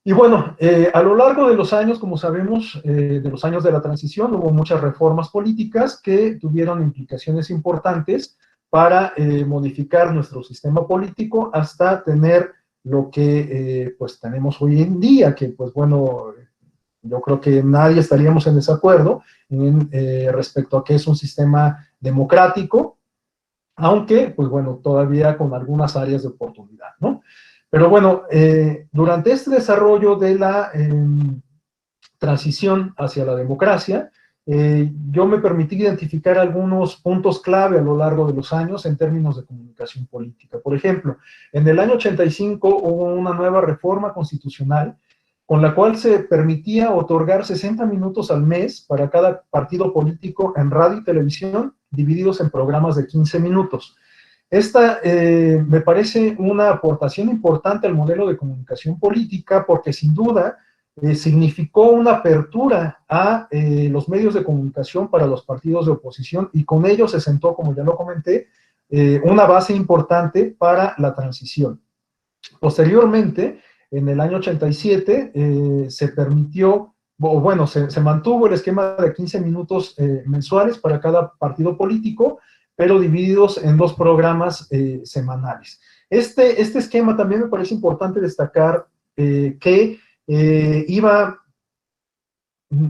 Y bueno, a lo largo de los años, como sabemos, de los años de la transición, hubo muchas reformas políticas que tuvieron implicaciones importantes para modificar nuestro sistema político hasta tener lo que pues tenemos hoy en día, que pues bueno, yo creo que nadie estaríamos en desacuerdo respecto a que es un sistema democrático, aunque pues bueno, todavía con algunas áreas de oportunidad, ¿no? Pero bueno, durante este desarrollo de la transición hacia la democracia, yo me permití identificar algunos puntos clave a lo largo de los años en términos de comunicación política. Por ejemplo, en el año 85 hubo una nueva reforma constitucional con la cual se permitía otorgar 60 minutos al mes para cada partido político en radio y televisión, divididos en programas de 15 minutos. Esta me parece una aportación importante al modelo de comunicación política porque sin duda significó una apertura a los medios de comunicación para los partidos de oposición y con ello se sentó, como ya lo comenté, una base importante para la transición. Posteriormente, en el año 87, se permitió, o bueno, se mantuvo el esquema de 15 minutos mensuales para cada partido político, pero divididos en 2 programas semanales. Este esquema también me parece importante destacar que iba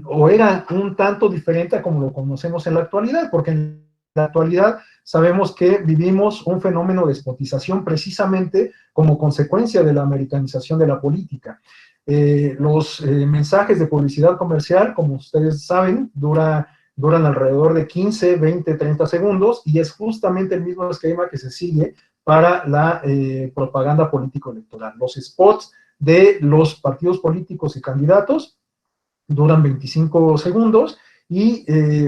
o era un tanto diferente a como lo conocemos en la actualidad, porque en la actualidad sabemos que vivimos un fenómeno de despotización precisamente como consecuencia de la americanización de la política. Los mensajes de publicidad comercial, como ustedes saben, duran alrededor de 15, 20, 30 segundos y es justamente el mismo esquema que se sigue para la propaganda político-electoral. Los spots de los partidos políticos y candidatos duran 25 segundos y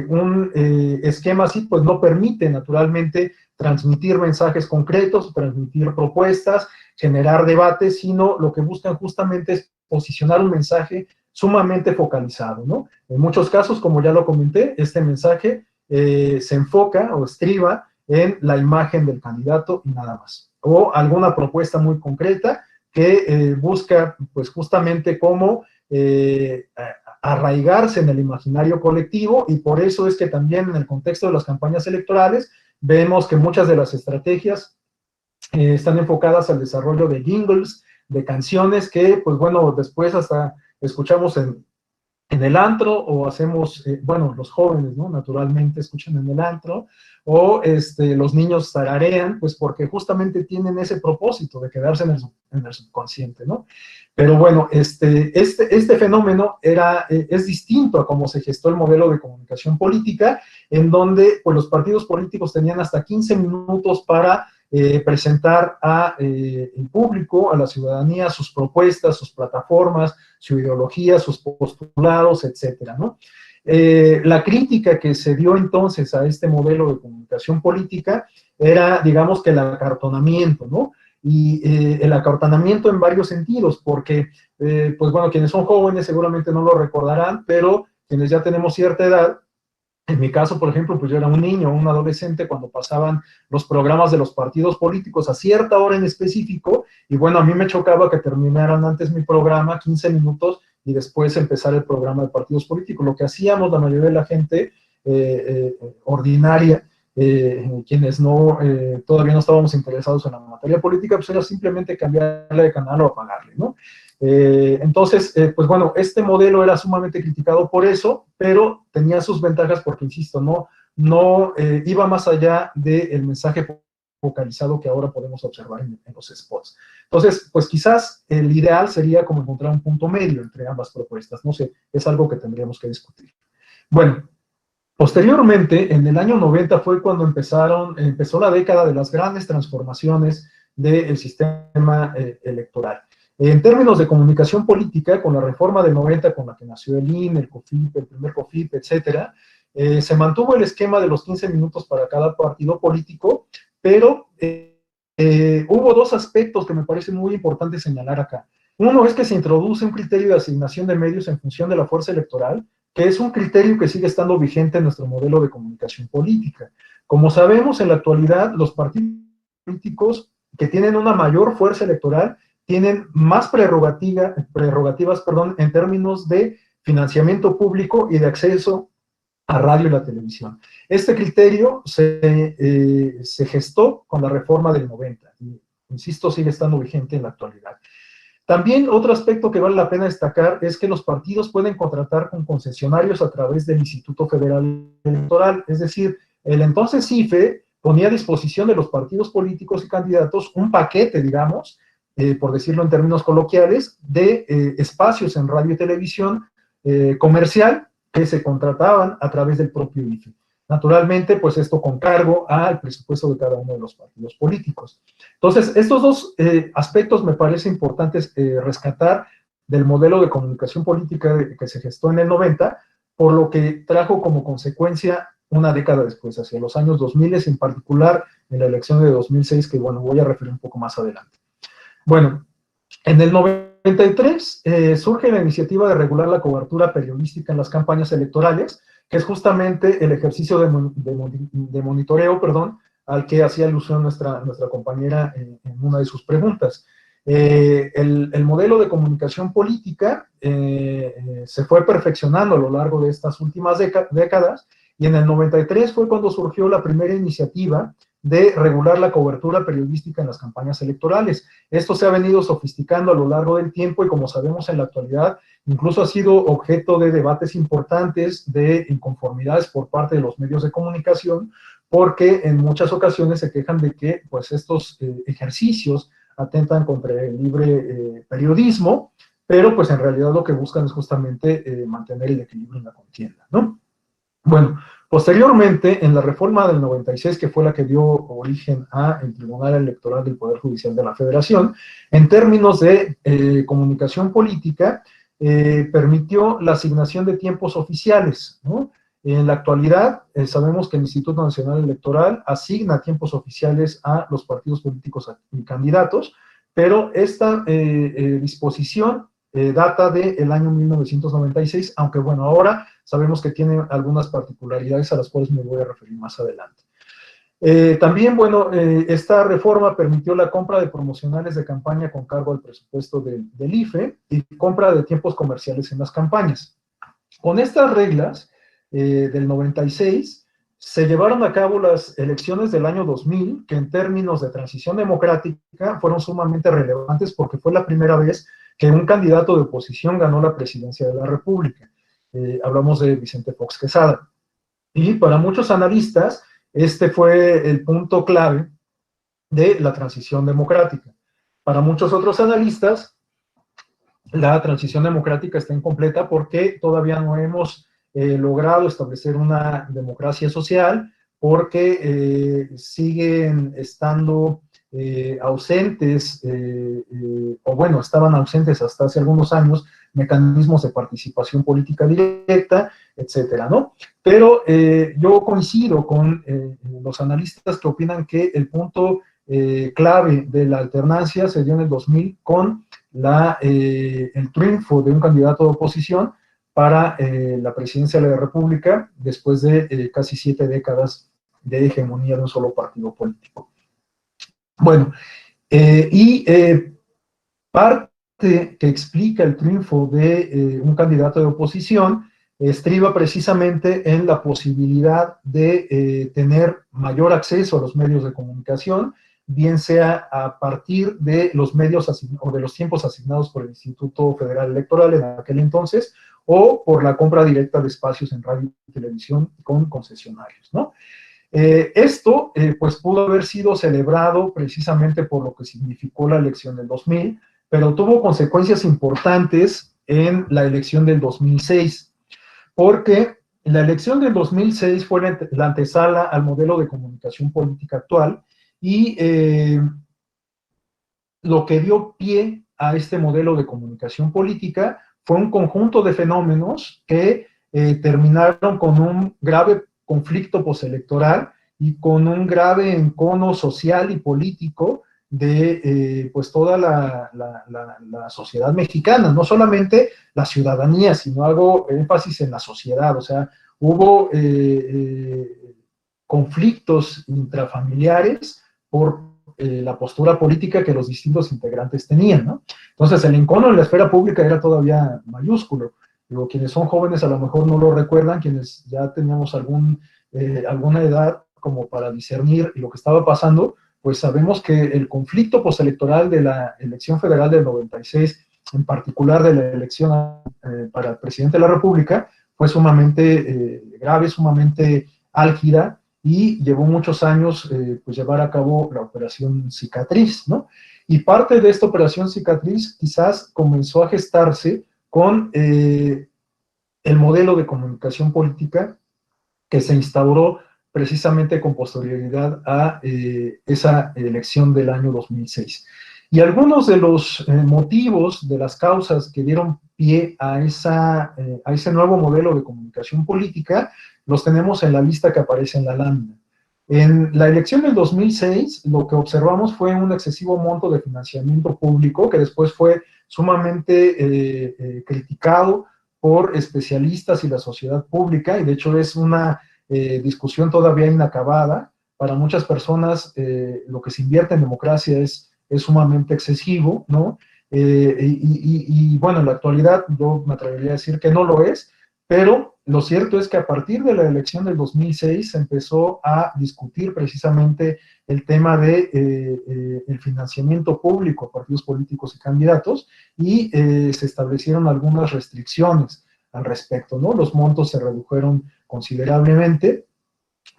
un esquema así pues no permite naturalmente transmitir mensajes concretos, transmitir propuestas, generar debates, sino lo que buscan justamente es posicionar un mensaje sumamente focalizado, ¿no? En muchos casos, como ya lo comenté, este mensaje se enfoca o estriba en la imagen del candidato y nada más, o alguna propuesta muy concreta que busca pues justamente cómo arraigarse en el imaginario colectivo y por eso es que también en el contexto de las campañas electorales vemos que muchas de las estrategias están enfocadas al desarrollo de jingles, de canciones que, pues bueno, después hasta escuchamos en el antro o hacemos, bueno, los jóvenes, ¿no? Naturalmente escuchan en el antro o los niños tararean, pues porque justamente tienen ese propósito de quedarse en el subconsciente, ¿no? Pero bueno, este fenómeno es distinto a cómo se gestó el modelo de comunicación política, en donde pues, los partidos políticos tenían hasta 15 minutos para presentar al público, a la ciudadanía, sus propuestas, sus plataformas, su ideología, sus postulados, etcétera, ¿no? La crítica que se dio entonces a este modelo de comunicación política era, digamos, que el acartonamiento, ¿no? Y el acartonamiento en varios sentidos, porque, pues bueno, quienes son jóvenes seguramente no lo recordarán, pero quienes ya tenemos cierta edad, en mi caso, por ejemplo, pues yo era un niño, un adolescente cuando pasaban los programas de los partidos políticos a cierta hora en específico, y bueno, a mí me chocaba que terminaran antes mi programa, 15 minutos, y después empezar el programa de partidos políticos. Lo que hacíamos la mayoría de la gente ordinaria, quienes todavía no estábamos interesados en la materia política, pues era simplemente cambiarle de canal o apagarle, ¿no? Entonces, pues bueno, este modelo era sumamente criticado por eso, pero tenía sus ventajas porque, insisto, no iba más allá del mensaje focalizado que ahora podemos observar en los spots. Entonces, pues quizás el ideal sería como encontrar un punto medio entre ambas propuestas, no sé, es algo que tendríamos que discutir. Bueno, posteriormente, en el año 90 fue cuando empezó la década de las grandes transformaciones del sistema electoral. En términos de comunicación política, con la reforma del 90, con la que nació el INE, el COFIP, el primer COFIP, etcétera, Se mantuvo el esquema de los 15 minutos para cada partido político, pero hubo dos aspectos que me parecen muy importantes señalar acá. Uno es que se introduce un criterio de asignación de medios en función de la fuerza electoral, que es un criterio que sigue estando vigente en nuestro modelo de comunicación política. Como sabemos, en la actualidad, los partidos políticos que tienen una mayor fuerza electoral tienen más prerrogativas, en términos de financiamiento público y de acceso a radio y la televisión. Este criterio se gestó con la reforma del 90 y, insisto, sigue estando vigente en la actualidad. También otro aspecto que vale la pena destacar es que los partidos pueden contratar con concesionarios a través del Instituto Federal Electoral, es decir, el entonces IFE ponía a disposición de los partidos políticos y candidatos un paquete, digamos, por decirlo en términos coloquiales, de espacios en radio y televisión comercial que se contrataban a través del propio IFE. Naturalmente, pues esto con cargo al presupuesto de cada uno de los partidos políticos. Entonces, estos dos aspectos me parece importantes rescatar del modelo de comunicación política que se gestó en el 90, por lo que trajo como consecuencia una década después, hacia los años 2000, en particular en la elección de 2006, que bueno, voy a referir un poco más adelante. Bueno, en el 93 surge la iniciativa de regular la cobertura periodística en las campañas electorales, que es justamente el ejercicio de monitoreo, al que hacía alusión nuestra compañera en una de sus preguntas. El modelo de comunicación política se fue perfeccionando a lo largo de estas últimas décadas, y en el 93 fue cuando surgió la primera iniciativa de regular la cobertura periodística en las campañas electorales. Esto se ha venido sofisticando a lo largo del tiempo y, como sabemos, en la actualidad incluso ha sido objeto de debates importantes, de inconformidades por parte de los medios de comunicación, porque en muchas ocasiones se quejan de que pues, estos ejercicios atentan contra el libre periodismo, pero pues en realidad lo que buscan es justamente mantener el equilibrio en la contienda, ¿no? Bueno, posteriormente, en la reforma del 96, que fue la que dio origen al Tribunal Electoral del Poder Judicial de la Federación, en términos de comunicación política, permitió la asignación de tiempos oficiales, ¿no? En la actualidad, sabemos que el Instituto Nacional Electoral asigna tiempos oficiales a los partidos políticos y candidatos, pero esta disposición data del año 1996, aunque bueno, ahora sabemos que tiene algunas particularidades a las cuales me voy a referir más adelante. También, bueno, esta reforma permitió la compra de promocionales de campaña con cargo al presupuesto del IFE y compra de tiempos comerciales en las campañas. Con estas reglas del 96, se llevaron a cabo las elecciones del año 2000, que en términos de transición democrática fueron sumamente relevantes porque fue la primera vez que un candidato de oposición ganó la presidencia de la República. Hablamos de Vicente Fox Quesada. Y para muchos analistas, este fue el punto clave de la transición democrática. Para muchos otros analistas, la transición democrática está incompleta porque todavía no hemos logrado establecer una democracia social, porque siguen estando ausentes, o bueno, estaban ausentes hasta hace algunos años, mecanismos de participación política directa, etcétera, ¿no? Pero yo coincido con los analistas que opinan que el punto clave de la alternancia se dio en el 2000 con el triunfo de un candidato de oposición para la presidencia de la República después de casi 7 décadas de hegemonía de un solo partido político. Bueno, parte que explica el triunfo de un candidato de oposición estriba precisamente en la posibilidad de tener mayor acceso a los medios de comunicación, bien sea a partir de los medios o de los tiempos asignados por el Instituto Federal Electoral en aquel entonces, o por la compra directa de espacios en radio y televisión con concesionarios, ¿no? Esto, pues, pudo haber sido celebrado precisamente por lo que significó la elección del 2000, pero tuvo consecuencias importantes en la elección del 2006, porque la elección del 2006 fue la antesala al modelo de comunicación política actual, y lo que dio pie a este modelo de comunicación política fue un conjunto de fenómenos que terminaron con un grave conflicto postelectoral y con un grave encono social y político de pues toda la sociedad mexicana, no solamente la ciudadanía, sino hago énfasis en la sociedad, o sea, hubo conflictos intrafamiliares por la postura política que los distintos integrantes tenían, ¿no? Entonces, el encono en la esfera pública era todavía mayúsculo. Digo, quienes son jóvenes a lo mejor no lo recuerdan, quienes ya teníamos alguna edad como para discernir lo que estaba pasando, pues sabemos que el conflicto postelectoral de la elección federal del 96, en particular de la elección para el presidente de la República, fue sumamente grave, sumamente álgida, y llevó muchos años pues llevar a cabo la operación Cicatriz, ¿no? Y parte de esta operación Cicatriz quizás comenzó a gestarse con el modelo de comunicación política que se instauró precisamente con posterioridad a esa elección del año 2006. Y algunos de los motivos, de las causas que dieron pie a ese nuevo modelo de comunicación política, los tenemos en la lista que aparece en la lámina. En la elección del 2006, lo que observamos fue un excesivo monto de financiamiento público que después fue sumamente criticado por especialistas y la sociedad pública, y de hecho es una discusión todavía inacabada. Para muchas personas lo que se invierte en democracia es sumamente excesivo, ¿no? Y bueno, en la actualidad yo me atrevería a decir que no lo es, pero lo cierto es que a partir de la elección del 2006 se empezó a discutir precisamente el tema de el financiamiento público a partidos políticos y candidatos, y se establecieron algunas restricciones al respecto, ¿no? Los montos se redujeron considerablemente,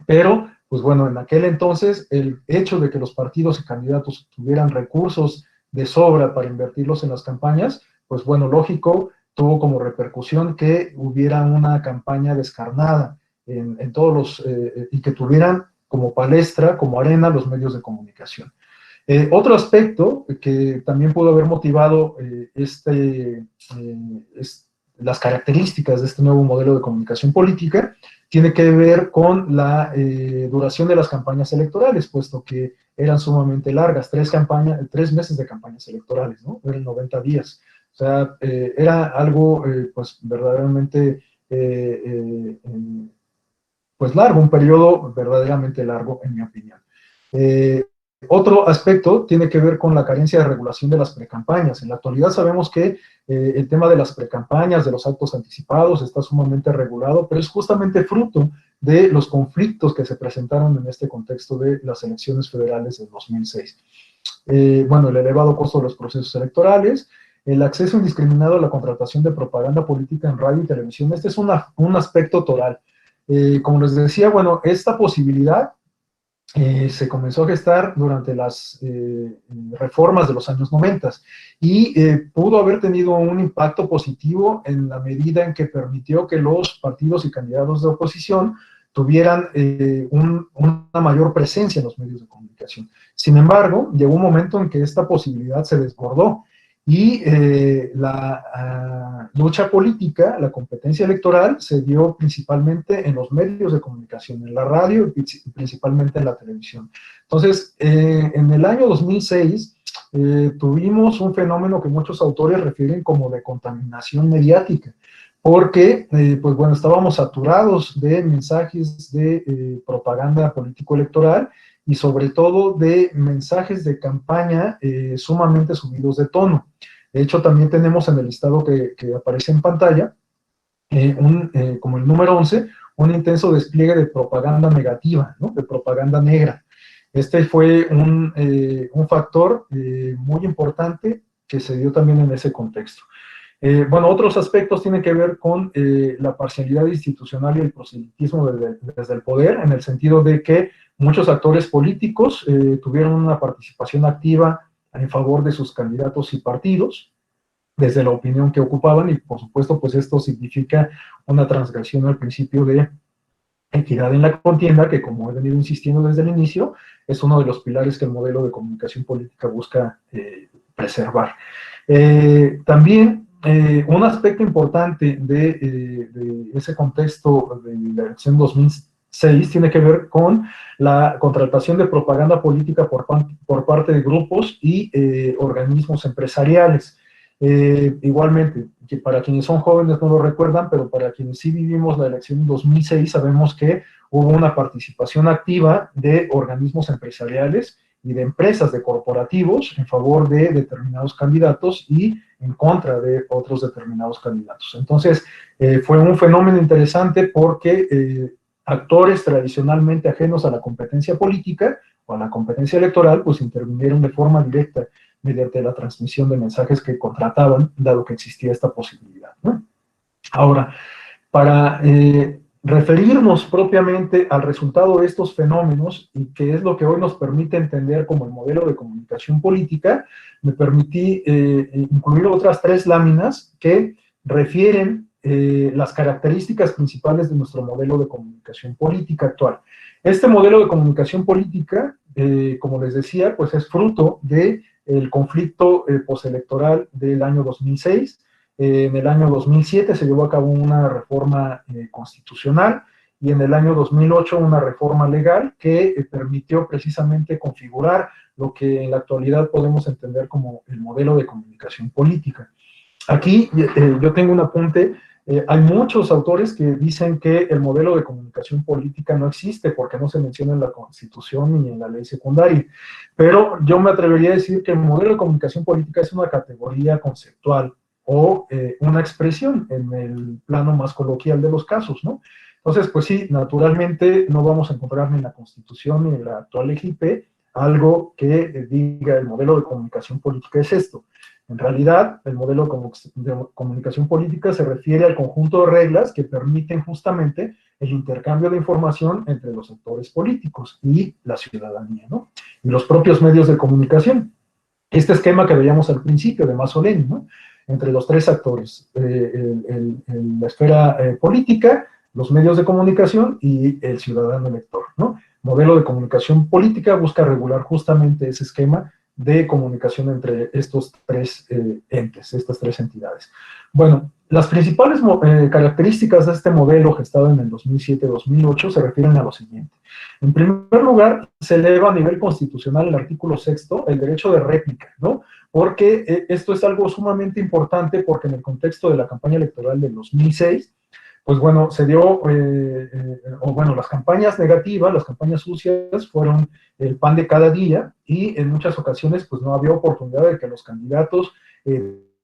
pero pues bueno, en aquel entonces el hecho de que los partidos y candidatos tuvieran recursos de sobra para invertirlos en las campañas, pues bueno, lógico, tuvo como repercusión que hubiera una campaña descarnada en todos los, y que tuvieran como palestra, como arena, los medios de comunicación. Otro aspecto que también pudo haber motivado las características de este nuevo modelo de comunicación política tiene que ver con la duración de las campañas electorales, puesto que eran sumamente largas, 3 meses de campañas electorales, ¿no? Eran 90 días. O sea, era algo pues verdaderamente pues largo, un periodo verdaderamente largo, en mi opinión. Otro aspecto tiene que ver con la carencia de regulación de las precampañas. En la actualidad sabemos que el tema de las precampañas, de los actos anticipados, está sumamente regulado, pero es justamente fruto de los conflictos que se presentaron en este contexto de las elecciones federales del 2006. Bueno, el elevado costo de los procesos electorales, el acceso indiscriminado a la contratación de propaganda política en radio y televisión. Este es un aspecto toral. Como les decía, bueno, esta posibilidad se comenzó a gestar durante las reformas de los años 90 y pudo haber tenido un impacto positivo en la medida en que permitió que los partidos y candidatos de oposición tuvieran una mayor presencia en los medios de comunicación. Sin embargo, llegó un momento en que esta posibilidad se desbordó y la lucha política, la competencia electoral, se dio principalmente en los medios de comunicación, en la radio y principalmente en la televisión. Entonces, en el año 2006 tuvimos un fenómeno que muchos autores refieren como de contaminación mediática, porque, pues bueno, estábamos saturados de mensajes de propaganda político-electoral y sobre todo de mensajes de campaña sumamente subidos de tono. De hecho, también tenemos en el listado que aparece en pantalla, como el número 11, un intenso despliegue de propaganda negativa, ¿no? De propaganda negra. Este fue un factor muy importante que se dio también en ese contexto. Bueno, otros aspectos tienen que ver con la parcialidad institucional y el proselitismo desde el poder, en el sentido de que muchos actores políticos tuvieron una participación activa en favor de sus candidatos y partidos, desde la opinión que ocupaban, y por supuesto, pues esto significa una transgresión al principio de equidad en la contienda, que como he venido insistiendo desde el inicio, es uno de los pilares que el modelo de comunicación política busca preservar. También un aspecto importante de ese contexto de la elección 2006 tiene que ver con la contratación de propaganda política por parte de grupos y organismos empresariales. Igualmente, que para quienes son jóvenes no lo recuerdan, pero para quienes sí vivimos la elección en 2006, sabemos que hubo una participación activa de organismos empresariales y de empresas, de corporativos, en favor de determinados candidatos y en contra de otros determinados candidatos. Entonces, fue un fenómeno interesante porque actores tradicionalmente ajenos a la competencia política o a la competencia electoral, pues intervinieron de forma directa mediante la transmisión de mensajes que contrataban, dado que existía esta posibilidad, ¿no? Ahora, para referirnos propiamente al resultado de estos fenómenos y que es lo que hoy nos permite entender como el modelo de comunicación política, me permití incluir otras 3 láminas que refieren las características principales de nuestro modelo de comunicación política actual. Este modelo de comunicación política, como les decía, pues es fruto del conflicto postelectoral del año 2006. En el año 2007 se llevó a cabo una reforma constitucional y en el año 2008 una reforma legal que permitió precisamente configurar lo que en la actualidad podemos entender como el modelo de comunicación política. Aquí yo tengo un apunte. Hay muchos autores que dicen que el modelo de comunicación política no existe porque no se menciona en la Constitución ni en la ley secundaria, pero yo me atrevería a decir que el modelo de comunicación política es una categoría conceptual o una expresión en el plano más coloquial de los casos, ¿no? Entonces, pues sí, naturalmente no vamos a encontrar ni en la Constitución ni en la actual LGP algo que diga el modelo de comunicación política es esto. En realidad, el modelo de comunicación política se refiere al conjunto de reglas que permiten justamente el intercambio de información entre los actores políticos y la ciudadanía, ¿no? Y los propios medios de comunicación. Este esquema que veíamos al principio de Mazzoleni, ¿no? Entre los 3 actores, la esfera política, los medios de comunicación y el ciudadano elector, ¿no? Modelo de comunicación política busca regular justamente ese esquema de comunicación entre estos 3 entes, estas 3 entidades. Bueno, las principales características de este modelo gestado en el 2007-2008 se refieren a lo siguiente. En primer lugar, se eleva a nivel constitucional el artículo 6º, el derecho de réplica, ¿no? Porque esto es algo sumamente importante porque en el contexto de la campaña electoral del 2006, pues bueno, se dio, las campañas negativas, las campañas sucias fueron el pan de cada día y en muchas ocasiones pues no había oportunidad de que los candidatos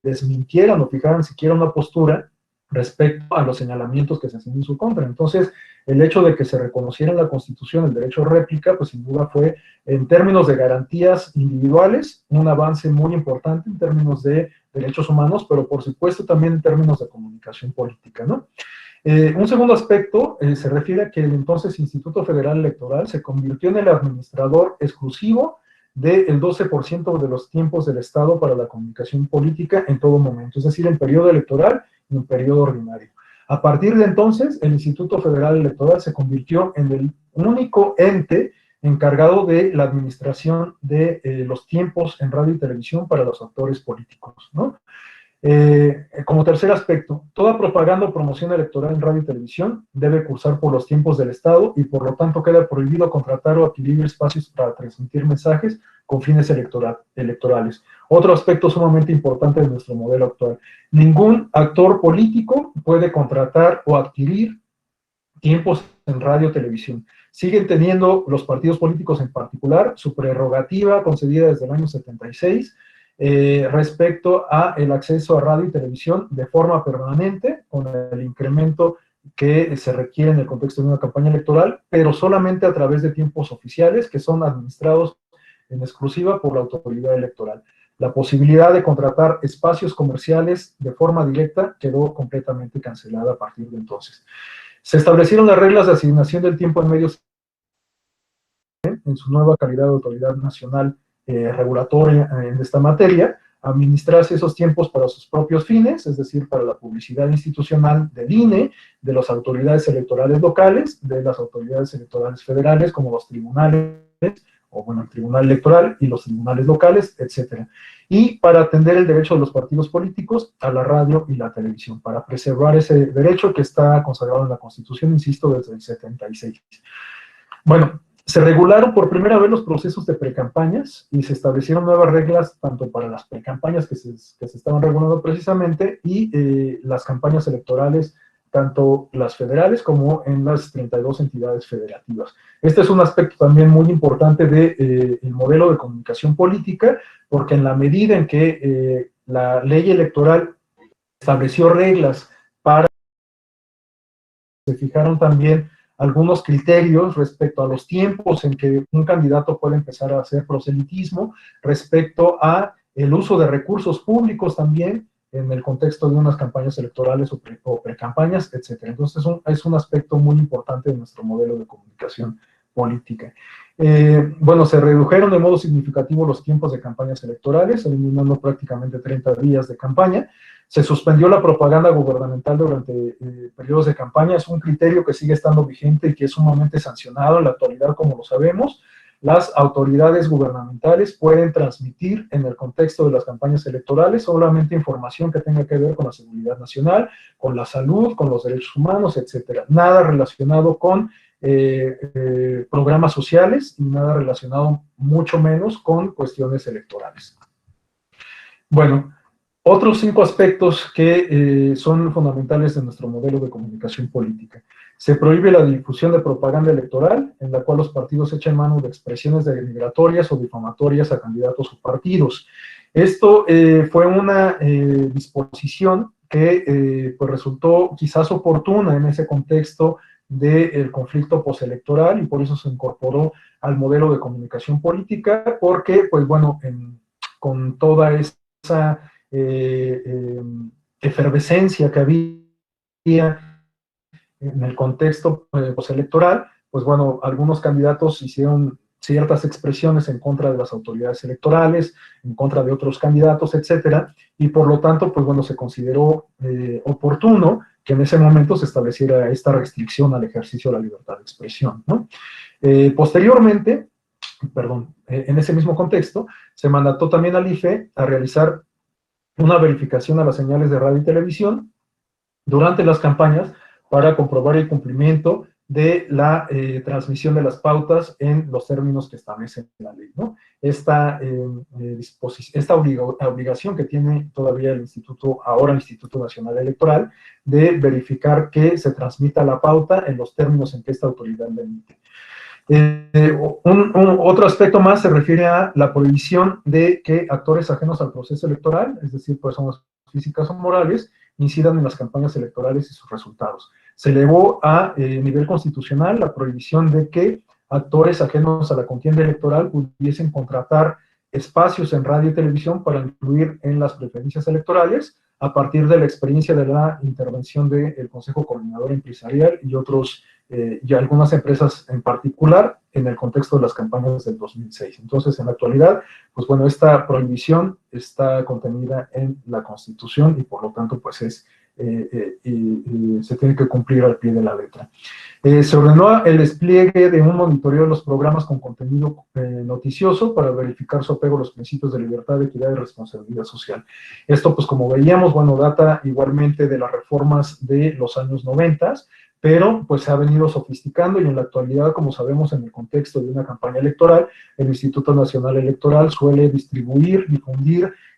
desmintieran o fijaran siquiera una postura respecto a los señalamientos que se hacían en su contra. Entonces, el hecho de que se reconociera en la Constitución el derecho a réplica, pues sin duda fue, en términos de garantías individuales, un avance muy importante en términos de derechos humanos, pero por supuesto también en términos de comunicación política, ¿no? Un segundo aspecto se refiere a que el entonces Instituto Federal Electoral se convirtió en el administrador exclusivo del 12% de los tiempos del Estado para la comunicación política en todo momento, es decir, en periodo electoral y en periodo ordinario. A partir de entonces, el Instituto Federal Electoral se convirtió en el único ente encargado de la administración de los tiempos en radio y televisión para los actores políticos, ¿no? Como tercer aspecto, toda propaganda o promoción electoral en radio y televisión debe cursar por los tiempos del Estado y por lo tanto queda prohibido contratar o adquirir espacios para transmitir mensajes con fines electorales. Otro aspecto sumamente importante de nuestro modelo actual. Ningún actor político puede contratar o adquirir tiempos en radio y televisión. Siguen teniendo los partidos políticos en particular su prerrogativa concedida desde el año 76 respecto a el acceso a radio y televisión de forma permanente, con el incremento que se requiere en el contexto de una campaña electoral, pero solamente a través de tiempos oficiales que son administrados en exclusiva por la autoridad electoral. La posibilidad de contratar espacios comerciales de forma directa quedó completamente cancelada a partir de entonces. Se establecieron las reglas de asignación del tiempo en medios en su nueva calidad de autoridad nacional regulatoria en esta materia, administrarse esos tiempos para sus propios fines, es decir, para la publicidad institucional del INE, de las autoridades electorales locales, de las autoridades electorales federales, como los tribunales o bueno, el Tribunal Electoral y los tribunales locales, etcétera. Y para atender el derecho de los partidos políticos a la radio y la televisión, para preservar ese derecho que está consagrado en la Constitución, insisto, desde el 76. Bueno, se regularon por primera vez los procesos de precampañas y se establecieron nuevas reglas tanto para las precampañas que se estaban regulando precisamente y las campañas electorales, tanto las federales como en las 32 entidades federativas. Este es un aspecto también muy importante del modelo de comunicación política, porque en la medida en que la ley electoral estableció reglas para, se fijaron también algunos criterios respecto a los tiempos en que un candidato puede empezar a hacer proselitismo, respecto a el uso de recursos públicos también en el contexto de unas campañas electorales o precampañas, etc. Entonces es un aspecto muy importante de nuestro modelo de comunicación política. Bueno, se redujeron de modo significativo los tiempos de campañas electorales, eliminando prácticamente 30 días de campaña. Se suspendió la propaganda gubernamental durante periodos de campaña. Es un criterio que sigue estando vigente y que es sumamente sancionado en la actualidad, como lo sabemos. Las autoridades gubernamentales pueden transmitir en el contexto de las campañas electorales solamente información que tenga que ver con la seguridad nacional, con la salud, con los derechos humanos, etcétera. Nada relacionado con programas sociales y nada relacionado mucho menos con cuestiones electorales. Bueno, otros 5 aspectos que son fundamentales de nuestro modelo de comunicación política. Se prohíbe la difusión de propaganda electoral, en la cual los partidos echen mano de expresiones denigratorias o difamatorias a candidatos o partidos. Esto fue una disposición que pues resultó quizás oportuna en ese contexto del conflicto postelectoral y por eso se incorporó al modelo de comunicación política, porque, pues bueno, con toda esa efervescencia que había en el contexto postelectoral, pues bueno, algunos candidatos hicieron ciertas expresiones en contra de las autoridades electorales, en contra de otros candidatos, etcétera, y por lo tanto, pues bueno, se consideró oportuno que en ese momento se estableciera esta restricción al ejercicio de la libertad de expresión, ¿no? Posteriormente, en ese mismo contexto, se mandató también al IFE a realizar una verificación a las señales de radio y televisión durante las campañas para comprobar el cumplimiento de la transmisión de las pautas en los términos que establece la ley, ¿no? Esta obligación que tiene todavía el Instituto, ahora el Instituto Nacional Electoral, de verificar que se transmita la pauta en los términos en que esta autoridad la emite. Otro aspecto más se refiere a la prohibición de que actores ajenos al proceso electoral, es decir, personas físicas o morales, incidan en las campañas electorales y sus resultados. Se elevó a nivel constitucional la prohibición de que actores ajenos a la contienda electoral pudiesen contratar espacios en radio y televisión para influir en las preferencias electorales a partir de la experiencia de la intervención del Consejo Coordinador Empresarial y otros y algunas empresas en particular en el contexto de las campañas del 2006. Entonces, en la actualidad, pues bueno, esta prohibición está contenida en la Constitución y por lo tanto, pues se tiene que cumplir al pie de la letra. Se ordenó el despliegue de un monitoreo de los programas con contenido noticioso para verificar su apego a los principios de libertad, equidad y responsabilidad social. Esto, pues como veíamos, bueno, data igualmente de las reformas de los años 90, pero pues se ha venido sofisticando y en la actualidad, como sabemos, en el contexto de una campaña electoral, el Instituto Nacional Electoral suele difundir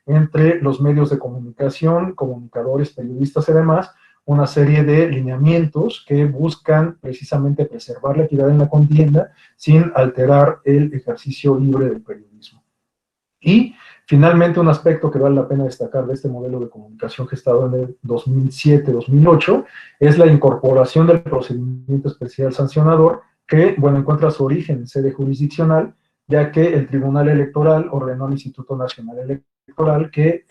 entre los medios de comunicación, comunicadores, periodistas y demás, una serie de lineamientos que buscan precisamente preservar la equidad en la contienda sin alterar el ejercicio libre del periodismo. Y finalmente, un aspecto que vale la pena destacar de este modelo de comunicación gestado en el 2007-2008 es la incorporación del procedimiento especial sancionador que, bueno, encuentra su origen en sede jurisdiccional, ya que el Tribunal Electoral ordenó al Instituto Nacional Electoral que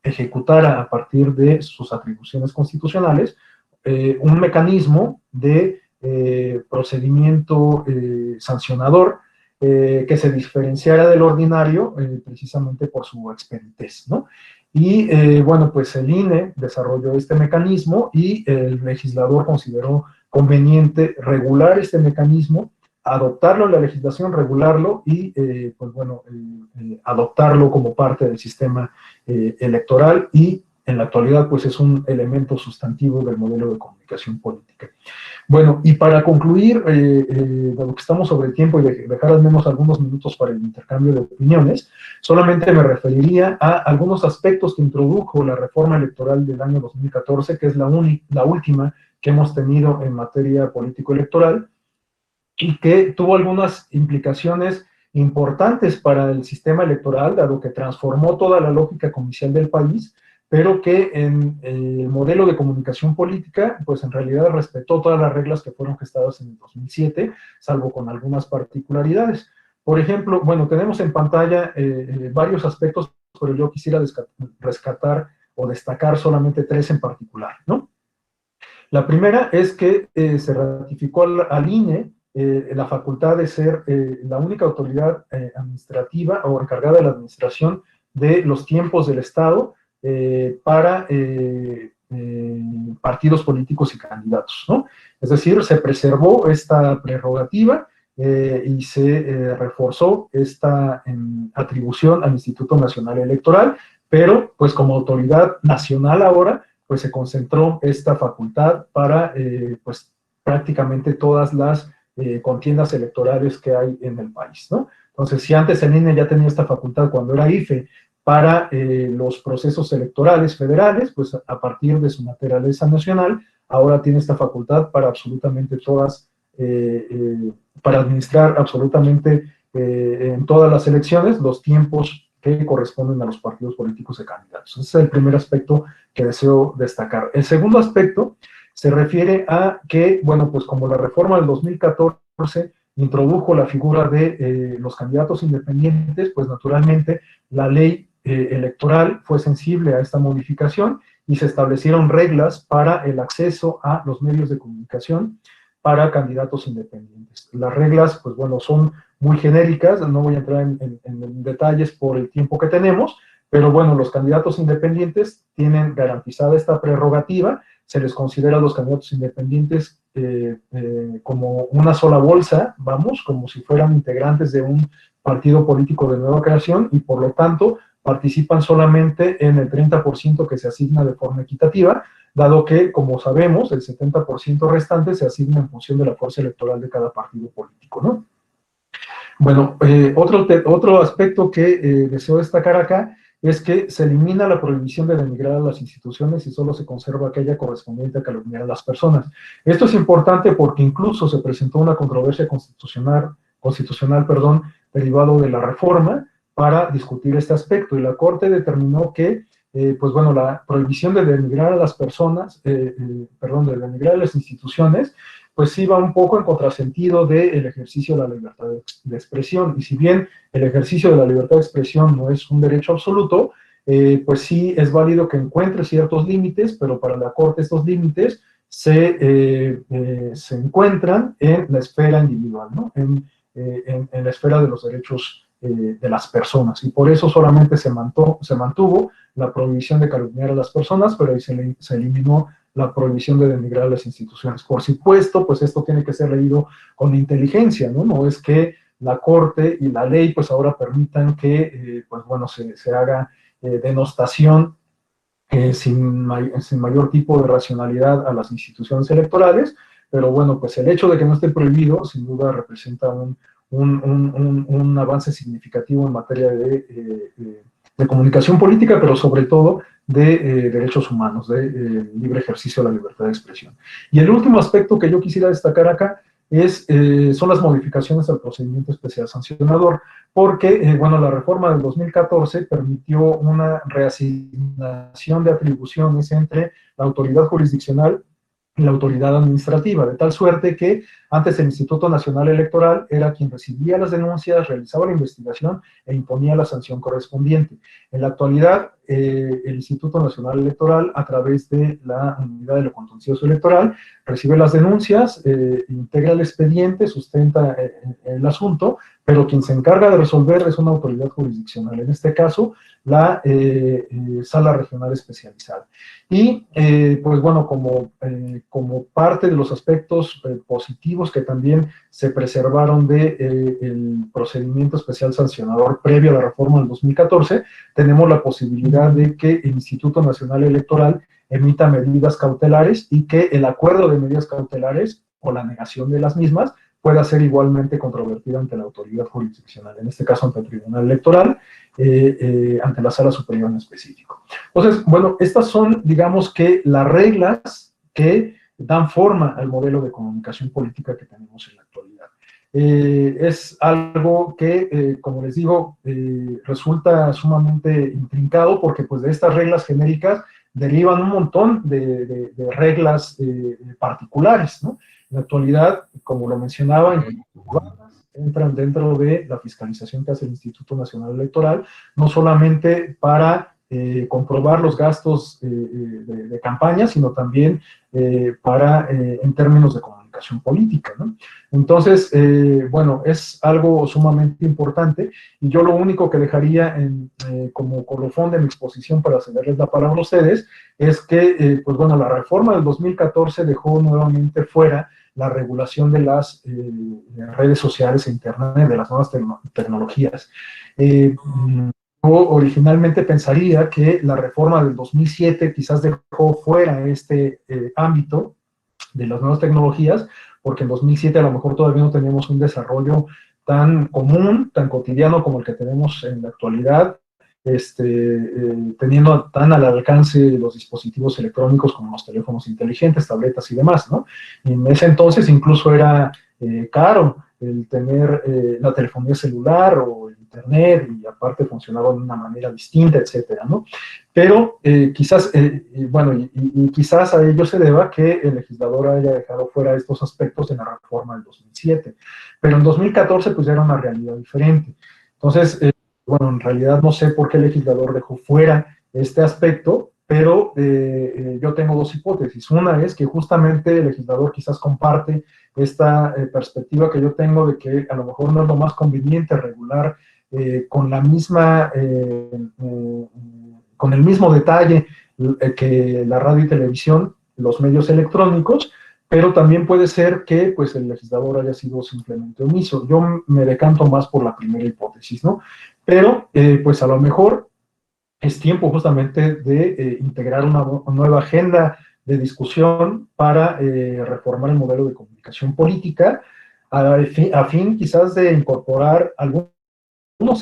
ejecutara a partir de sus atribuciones constitucionales un mecanismo de procedimiento sancionador que se diferenciara del ordinario precisamente por su expeditez, ¿no? Y bueno, pues el INE desarrolló este mecanismo y el legislador consideró conveniente regular este mecanismo adoptarlo en la legislación, regularlo y, pues bueno, adoptarlo como parte del sistema electoral, y en la actualidad, pues es un elemento sustantivo del modelo de comunicación política. Bueno, y para concluir, dado que estamos sobre el tiempo y dejar al menos algunos minutos para el intercambio de opiniones, solamente me referiría a algunos aspectos que introdujo la reforma electoral del año 2014, que es la última que hemos tenido en materia político-electoral, y que tuvo algunas implicaciones importantes para el sistema electoral, dado que transformó toda la lógica comercial del país, pero que en el modelo de comunicación política, pues en realidad respetó todas las reglas que fueron gestadas en el 2007, salvo con algunas particularidades. Por ejemplo, bueno, tenemos en pantalla varios aspectos, pero yo quisiera rescatar o destacar solamente tres en particular, ¿no? La primera es que se ratificó al INE la facultad de ser la única autoridad administrativa o encargada de la administración de los tiempos del Estado para partidos políticos y candidatos, ¿no? Es decir, se preservó esta prerrogativa y se reforzó esta atribución al Instituto Nacional Electoral, pero pues como autoridad nacional ahora, pues se concentró esta facultad para pues prácticamente todas las contiendas electorales que hay en el país, ¿no? Entonces, si antes el INE ya tenía esta facultad cuando era IFE para los procesos electorales federales, pues a partir de su naturaleza nacional, ahora tiene esta facultad para absolutamente todas, para administrar absolutamente en todas las elecciones los tiempos que corresponden a los partidos políticos de candidatos. Ese es el primer aspecto que deseo destacar. El segundo aspecto se refiere a que, bueno, pues como la reforma del 2014 introdujo la figura de los candidatos independientes, pues naturalmente la ley electoral fue sensible a esta modificación y se establecieron reglas para el acceso a los medios de comunicación para candidatos independientes. Las reglas, pues bueno, son muy genéricas, no voy a entrar en detalles por el tiempo que tenemos, pero bueno, los candidatos independientes tienen garantizada esta prerrogativa, se les considera a los candidatos independientes como una sola bolsa, vamos, como si fueran integrantes de un partido político de nueva creación, y por lo tanto participan solamente en el 30% que se asigna de forma equitativa, dado que, como sabemos, el 70% restante se asigna en función de la fuerza electoral de cada partido político, ¿no? Bueno, otro aspecto que deseo destacar acá es que se elimina la prohibición de denigrar a las instituciones y solo se conserva aquella correspondiente a calumniar a las personas. Esto es importante porque incluso se presentó una controversia constitucional, derivado de la reforma para discutir este aspecto, y la Corte determinó que, pues bueno, la prohibición de denigrar a las personas, de denigrar a las instituciones, pues iba un poco en contrasentido del ejercicio de la libertad de expresión. Y si bien el ejercicio de la libertad de expresión no es un derecho absoluto, pues sí es válido que encuentre ciertos límites, pero para la Corte estos límites se encuentran en la esfera individual, ¿no? En la esfera de los derechos de las personas. Y por eso solamente se mantuvo la prohibición de calumniar a las personas, pero ahí se eliminó la prohibición de denigrar a las instituciones. Por supuesto, pues esto tiene que ser leído con inteligencia, ¿no? No es que la Corte y la ley pues ahora permitan que, pues bueno, se haga denostación sin mayor tipo de racionalidad a las instituciones electorales, pero bueno, pues el hecho de que no esté prohibido sin duda representa un avance significativo en materia de comunicación política, pero sobre todo de derechos humanos, de libre ejercicio de la libertad de expresión. Y el último aspecto que yo quisiera destacar acá son las modificaciones al procedimiento especial sancionador, porque, bueno, la reforma del 2014 permitió una reasignación de atribuciones entre la autoridad jurisdiccional y la autoridad administrativa, de tal suerte que antes el Instituto Nacional Electoral era quien recibía las denuncias, realizaba la investigación e imponía la sanción correspondiente. En la actualidad, el Instituto Nacional Electoral, a través de la Unidad de lo Contencioso Electoral, recibe las denuncias, integra el expediente, sustenta el asunto, pero quien se encarga de resolver es una autoridad jurisdiccional, en este caso, la Sala Regional Especializada. Y, pues bueno, como parte de los aspectos positivos que también se preservaron del procedimiento especial sancionador previo a la reforma del 2014, tenemos la posibilidad de que el Instituto Nacional Electoral emita medidas cautelares y que el acuerdo de medidas cautelares o la negación de las mismas pueda ser igualmente controvertida ante la autoridad jurisdiccional, en este caso ante el Tribunal Electoral, ante la Sala Superior en específico. Entonces, bueno, estas son, digamos que, las reglas que dan forma al modelo de comunicación política que tenemos en la actualidad. Es algo que, como les digo, resulta sumamente intrincado porque pues de estas reglas genéricas derivan un montón de reglas particulares, ¿no? En la actualidad, como lo mencionaba, entran dentro de la fiscalización que hace el Instituto Nacional Electoral, no solamente para comprobar los gastos de campaña, sino también para, en términos de comunicación política, ¿no? Entonces, bueno, es algo sumamente importante, y yo lo único que dejaría como colofón de mi exposición para cederles la palabra a ustedes, es que, pues bueno, la reforma del 2014 dejó nuevamente fuera la regulación de las redes sociales e internet, de las nuevas tecnologías. Yo originalmente pensaría que la reforma del 2007 quizás dejó fuera este ámbito de las nuevas tecnologías, porque en 2007 a lo mejor todavía no teníamos un desarrollo tan común, tan cotidiano como el que tenemos en la actualidad, teniendo tan al alcance los dispositivos electrónicos como los teléfonos inteligentes, tabletas y demás, ¿no? Y en ese entonces incluso era caro el tener la telefonía celular o el internet, y aparte funcionaba de una manera distinta, etcétera, ¿no? Pero quizás, bueno, y quizás a ello se deba que el legislador haya dejado fuera estos aspectos en la reforma del 2007, pero en 2014 pues ya era una realidad diferente. Entonces, bueno, en realidad no sé por qué el legislador dejó fuera este aspecto, pero yo tengo dos hipótesis. Una es que justamente el legislador quizás comparte esta perspectiva que yo tengo de que a lo mejor no es lo más conveniente regular con la misma, con el mismo detalle que la radio y televisión, los medios electrónicos, pero también puede ser que pues el legislador haya sido simplemente omiso. Yo me decanto más por la primera hipótesis, ¿no? Pero pues a lo mejor es tiempo justamente de integrar una nueva agenda de discusión para reformar el modelo de comunicación política, a fin quizás de incorporar algunos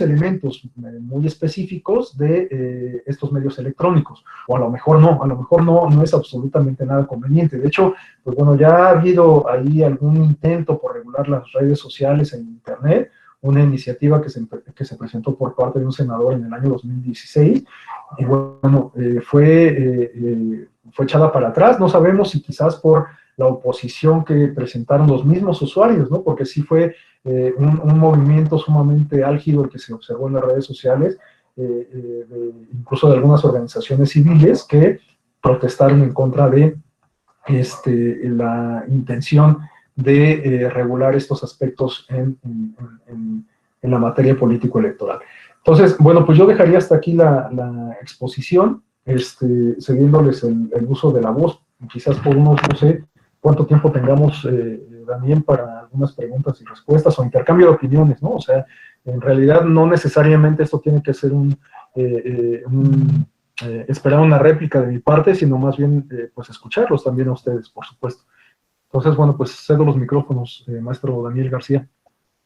elementos muy específicos de estos medios electrónicos, o a lo mejor no es absolutamente nada conveniente. De hecho, pues bueno, ya ha habido ahí algún intento por regular las redes sociales en Internet, una iniciativa que se presentó por parte de un senador en el año 2016, y bueno, fue echada para atrás. No sabemos si quizás por la oposición que presentaron los mismos usuarios, ¿no? Porque sí fue un movimiento sumamente álgido el que se observó en las redes sociales, incluso de algunas organizaciones civiles que protestaron en contra de la intención de regular estos aspectos en la materia político-electoral. Entonces, bueno, pues yo dejaría hasta aquí la exposición, cediéndoles el uso de la voz, quizás por unos, no sé cuánto tiempo tengamos, Daniel, para algunas preguntas y respuestas o intercambio de opiniones, ¿no? O sea, en realidad no necesariamente esto tiene que ser esperar una réplica de mi parte, sino más bien pues escucharlos también a ustedes, por supuesto. Entonces, bueno, pues cedo los micrófonos, maestro Daniel García.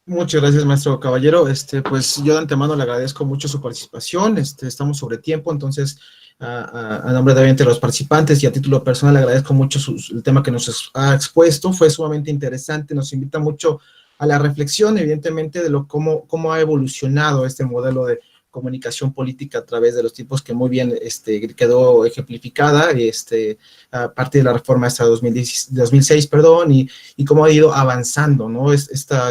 Muchas gracias, maestro Caballero. Pues yo de antemano le agradezco mucho su participación. Estamos sobre tiempo, entonces, a nombre de los participantes y a título personal, le agradezco mucho el tema que nos ha expuesto. Fue sumamente interesante, nos invita mucho a la reflexión, evidentemente, de cómo ha evolucionado este modelo de comunicación política a través de los tiempos, que muy bien quedó ejemplificada a partir de la reforma esta 2006, perdón, y cómo ha ido avanzando, ¿no? Esta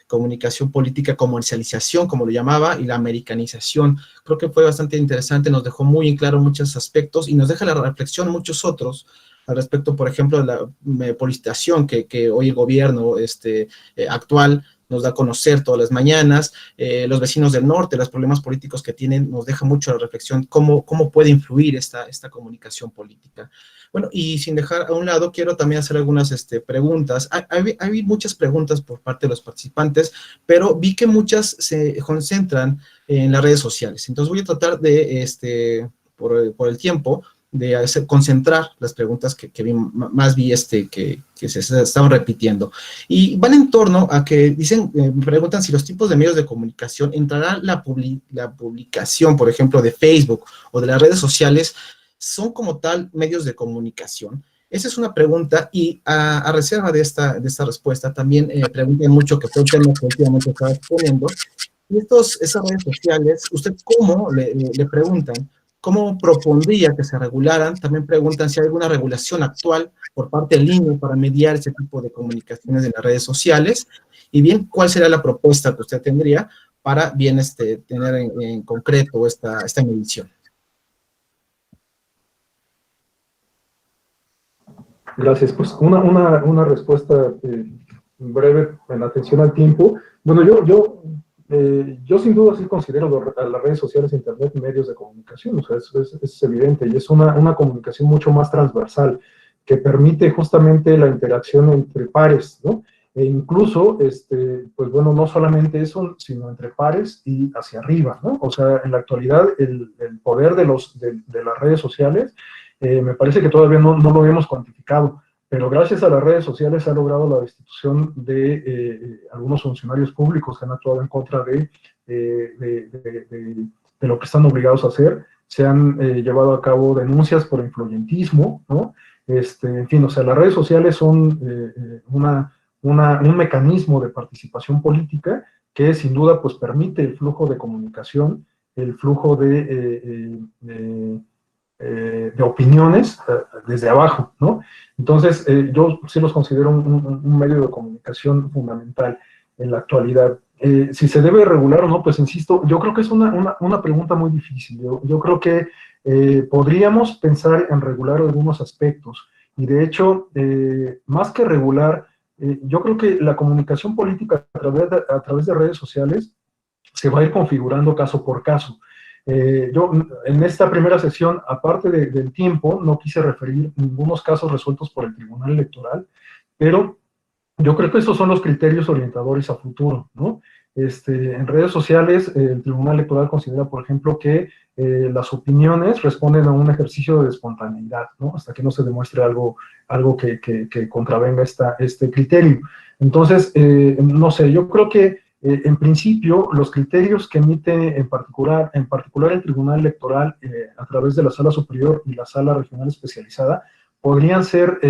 comunicación política, comercialización, como lo llamaba, y la americanización. Creo que fue bastante interesante, nos dejó muy en claro muchos aspectos y nos deja la reflexión muchos otros al respecto, por ejemplo, de la polarización que hoy el gobierno actual nos da a conocer todas las mañanas, los vecinos del norte, los problemas políticos que tienen, nos deja mucho la reflexión cómo puede influir esta comunicación política. Bueno, y sin dejar a un lado, quiero también hacer algunas preguntas. Hay muchas preguntas por parte de los participantes, pero vi que muchas se concentran en las redes sociales. Entonces voy a tratar de, por el tiempo, de concentrar las preguntas que se estaban repitiendo. Y van en torno a que me preguntan si los tipos de medios de comunicación entrará la publicación, por ejemplo, de Facebook o de las redes sociales, son como tal medios de comunicación. Esa es una pregunta, y a reserva de esta respuesta, también preguntan mucho, que fue un tema que últimamente estaba exponiendo, y esas redes sociales, ¿usted cómo le preguntan? ¿Cómo propondría que se regularan? También preguntan si hay alguna regulación actual por parte del INE para mediar ese tipo de comunicaciones en las redes sociales. Y bien, ¿cuál sería la propuesta que usted tendría para bien tener en concreto esta medición? Gracias. Pues una respuesta breve en atención al tiempo. Bueno, yo sin duda sí considero a las redes sociales, internet, medios de comunicación. O sea, es evidente, y es una comunicación mucho más transversal, que permite justamente la interacción entre pares, ¿no? E incluso, pues bueno, no solamente eso, sino entre pares y hacia arriba, ¿no? O sea, en la actualidad, el poder de las redes sociales, me parece que todavía no lo hemos cuantificado, pero gracias a las redes sociales se ha logrado la destitución de algunos funcionarios públicos que han actuado en contra de lo que están obligados a hacer. Se han llevado a cabo denuncias por influyentismo, ¿no? En fin, o sea, las redes sociales son un mecanismo de participación política que sin duda pues permite el flujo de comunicación, el flujo de opiniones desde abajo, ¿no? Entonces, yo sí los considero un medio de comunicación fundamental en la actualidad. Si se debe regular o no, pues insisto, yo creo que es una pregunta muy difícil. Yo creo que podríamos pensar en regular algunos aspectos, y de hecho, más que regular, yo creo que la comunicación política a través de redes sociales se va a ir configurando caso por caso. Yo en esta primera sesión, aparte del tiempo, no quise referir ningunos casos resueltos por el Tribunal Electoral, pero yo creo que estos son los criterios orientadores a futuro, ¿no? En redes sociales, el Tribunal Electoral considera, por ejemplo, que las opiniones responden a un ejercicio de espontaneidad, ¿no? Hasta que no se demuestre algo que contravenga este criterio. Entonces, no sé, yo creo que en principio, los criterios que emite en particular el Tribunal Electoral a través de la Sala Superior y la Sala Regional Especializada podrían ser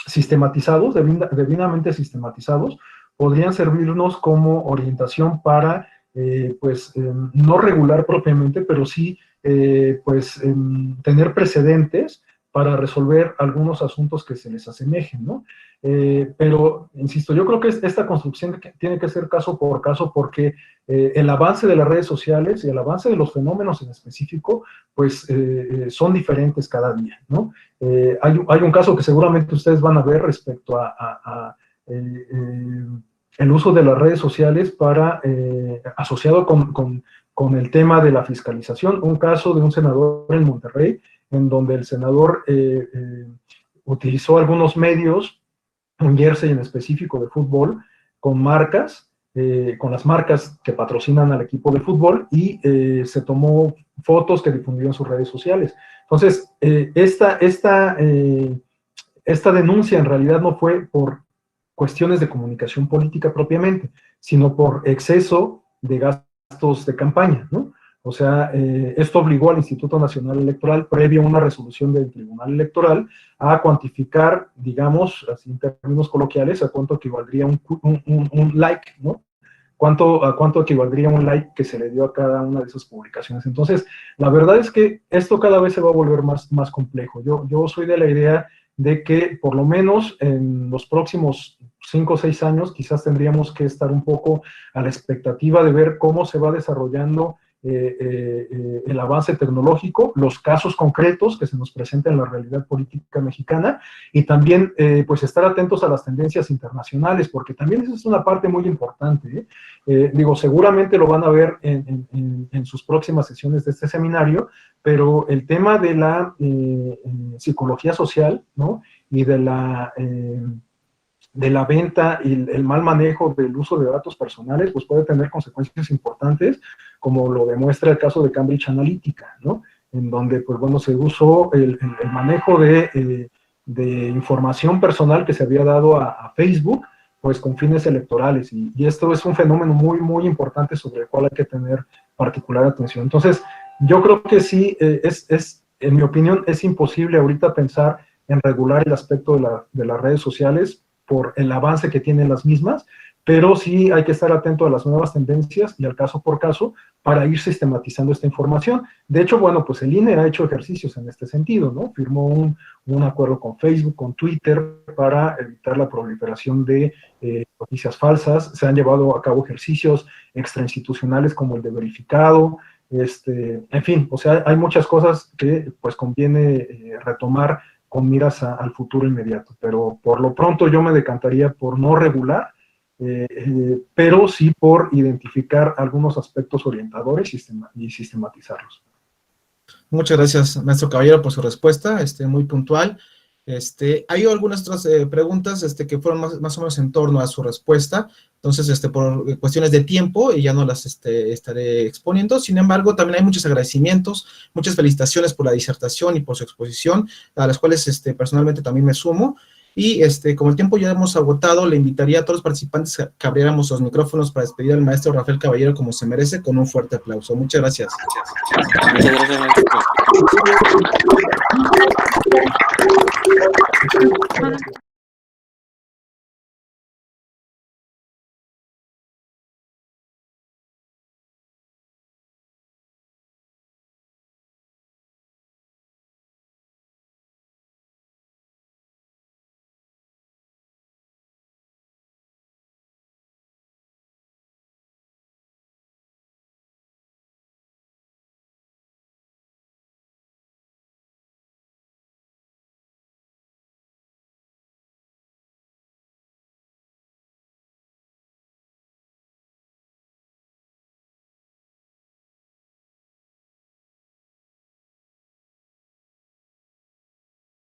sistematizados, debidamente sistematizados, podrían servirnos como orientación para, no regular propiamente, pero sí, tener precedentes para resolver algunos asuntos que se les asemejen, ¿no? Pero, insisto, yo creo que esta construcción tiene que ser caso por caso, porque el avance de las redes sociales y el avance de los fenómenos en específico, pues son diferentes cada día, ¿no? Hay un caso que seguramente ustedes van a ver respecto a el uso de las redes sociales asociado con el tema de la fiscalización, un caso de un senador en Monterrey, en donde el senador utilizó algunos medios, un jersey en específico de fútbol, con las marcas que patrocinan al equipo de fútbol, y se tomó fotos que difundió en sus redes sociales. Entonces, esta denuncia en realidad no fue por cuestiones de comunicación política propiamente, sino por exceso de gastos de campaña, ¿no? O sea, esto obligó al Instituto Nacional Electoral, previo a una resolución del Tribunal Electoral, a cuantificar, digamos, así en términos coloquiales, a cuánto equivaldría un like, ¿no? ¿a cuánto equivaldría un like que se le dio a cada una de esas publicaciones? Entonces, la verdad es que esto cada vez se va a volver más complejo. Yo soy de la idea de que por lo menos en los próximos 5 o 6 años quizás tendríamos que estar un poco a la expectativa de ver cómo se va desarrollando el avance tecnológico, los casos concretos que se nos presentan en la realidad política mexicana, y también pues estar atentos a las tendencias internacionales, porque también esa es una parte muy importante. Digo, seguramente lo van a ver en sus próximas sesiones de este seminario, pero el tema de la psicología social, ¿no? Y de la venta y el mal manejo del uso de datos personales, pues puede tener consecuencias importantes, como lo demuestra el caso de Cambridge Analytica, ¿no? En donde, pues bueno, se usó el manejo de información personal que se había dado a Facebook, pues con fines electorales, y esto es un fenómeno muy importante sobre el cual hay que tener particular atención. Entonces, yo creo que sí, en mi opinión, es imposible ahorita pensar en regular el aspecto de las redes sociales por el avance que tienen las mismas, pero sí hay que estar atento a las nuevas tendencias y al caso por caso para ir sistematizando esta información. De hecho, bueno, pues el INE ha hecho ejercicios en este sentido, ¿no? Firmó un acuerdo con Facebook, con Twitter, para evitar la proliferación de noticias falsas. Se han llevado a cabo ejercicios extrainstitucionales como el de verificado, en fin, o sea, hay muchas cosas que pues conviene retomar con miras al futuro inmediato, pero por lo pronto yo me decantaría por no regular, pero sí por identificar algunos aspectos orientadores y sistematizarlos. Muchas gracias, maestro Caballero, por su respuesta, muy puntual. Hay algunas otras preguntas que fueron más o menos en torno a su respuesta, entonces por cuestiones de tiempo ya no las estaré exponiendo. Sin embargo, también hay muchos agradecimientos, muchas felicitaciones por la disertación y por su exposición, a las cuales personalmente también me sumo. Y como el tiempo ya hemos agotado, le invitaría a todos los participantes que abriéramos los micrófonos para despedir al maestro Rafael Caballero como se merece, con un fuerte aplauso. Muchas gracias. Muchas gracias, maestro.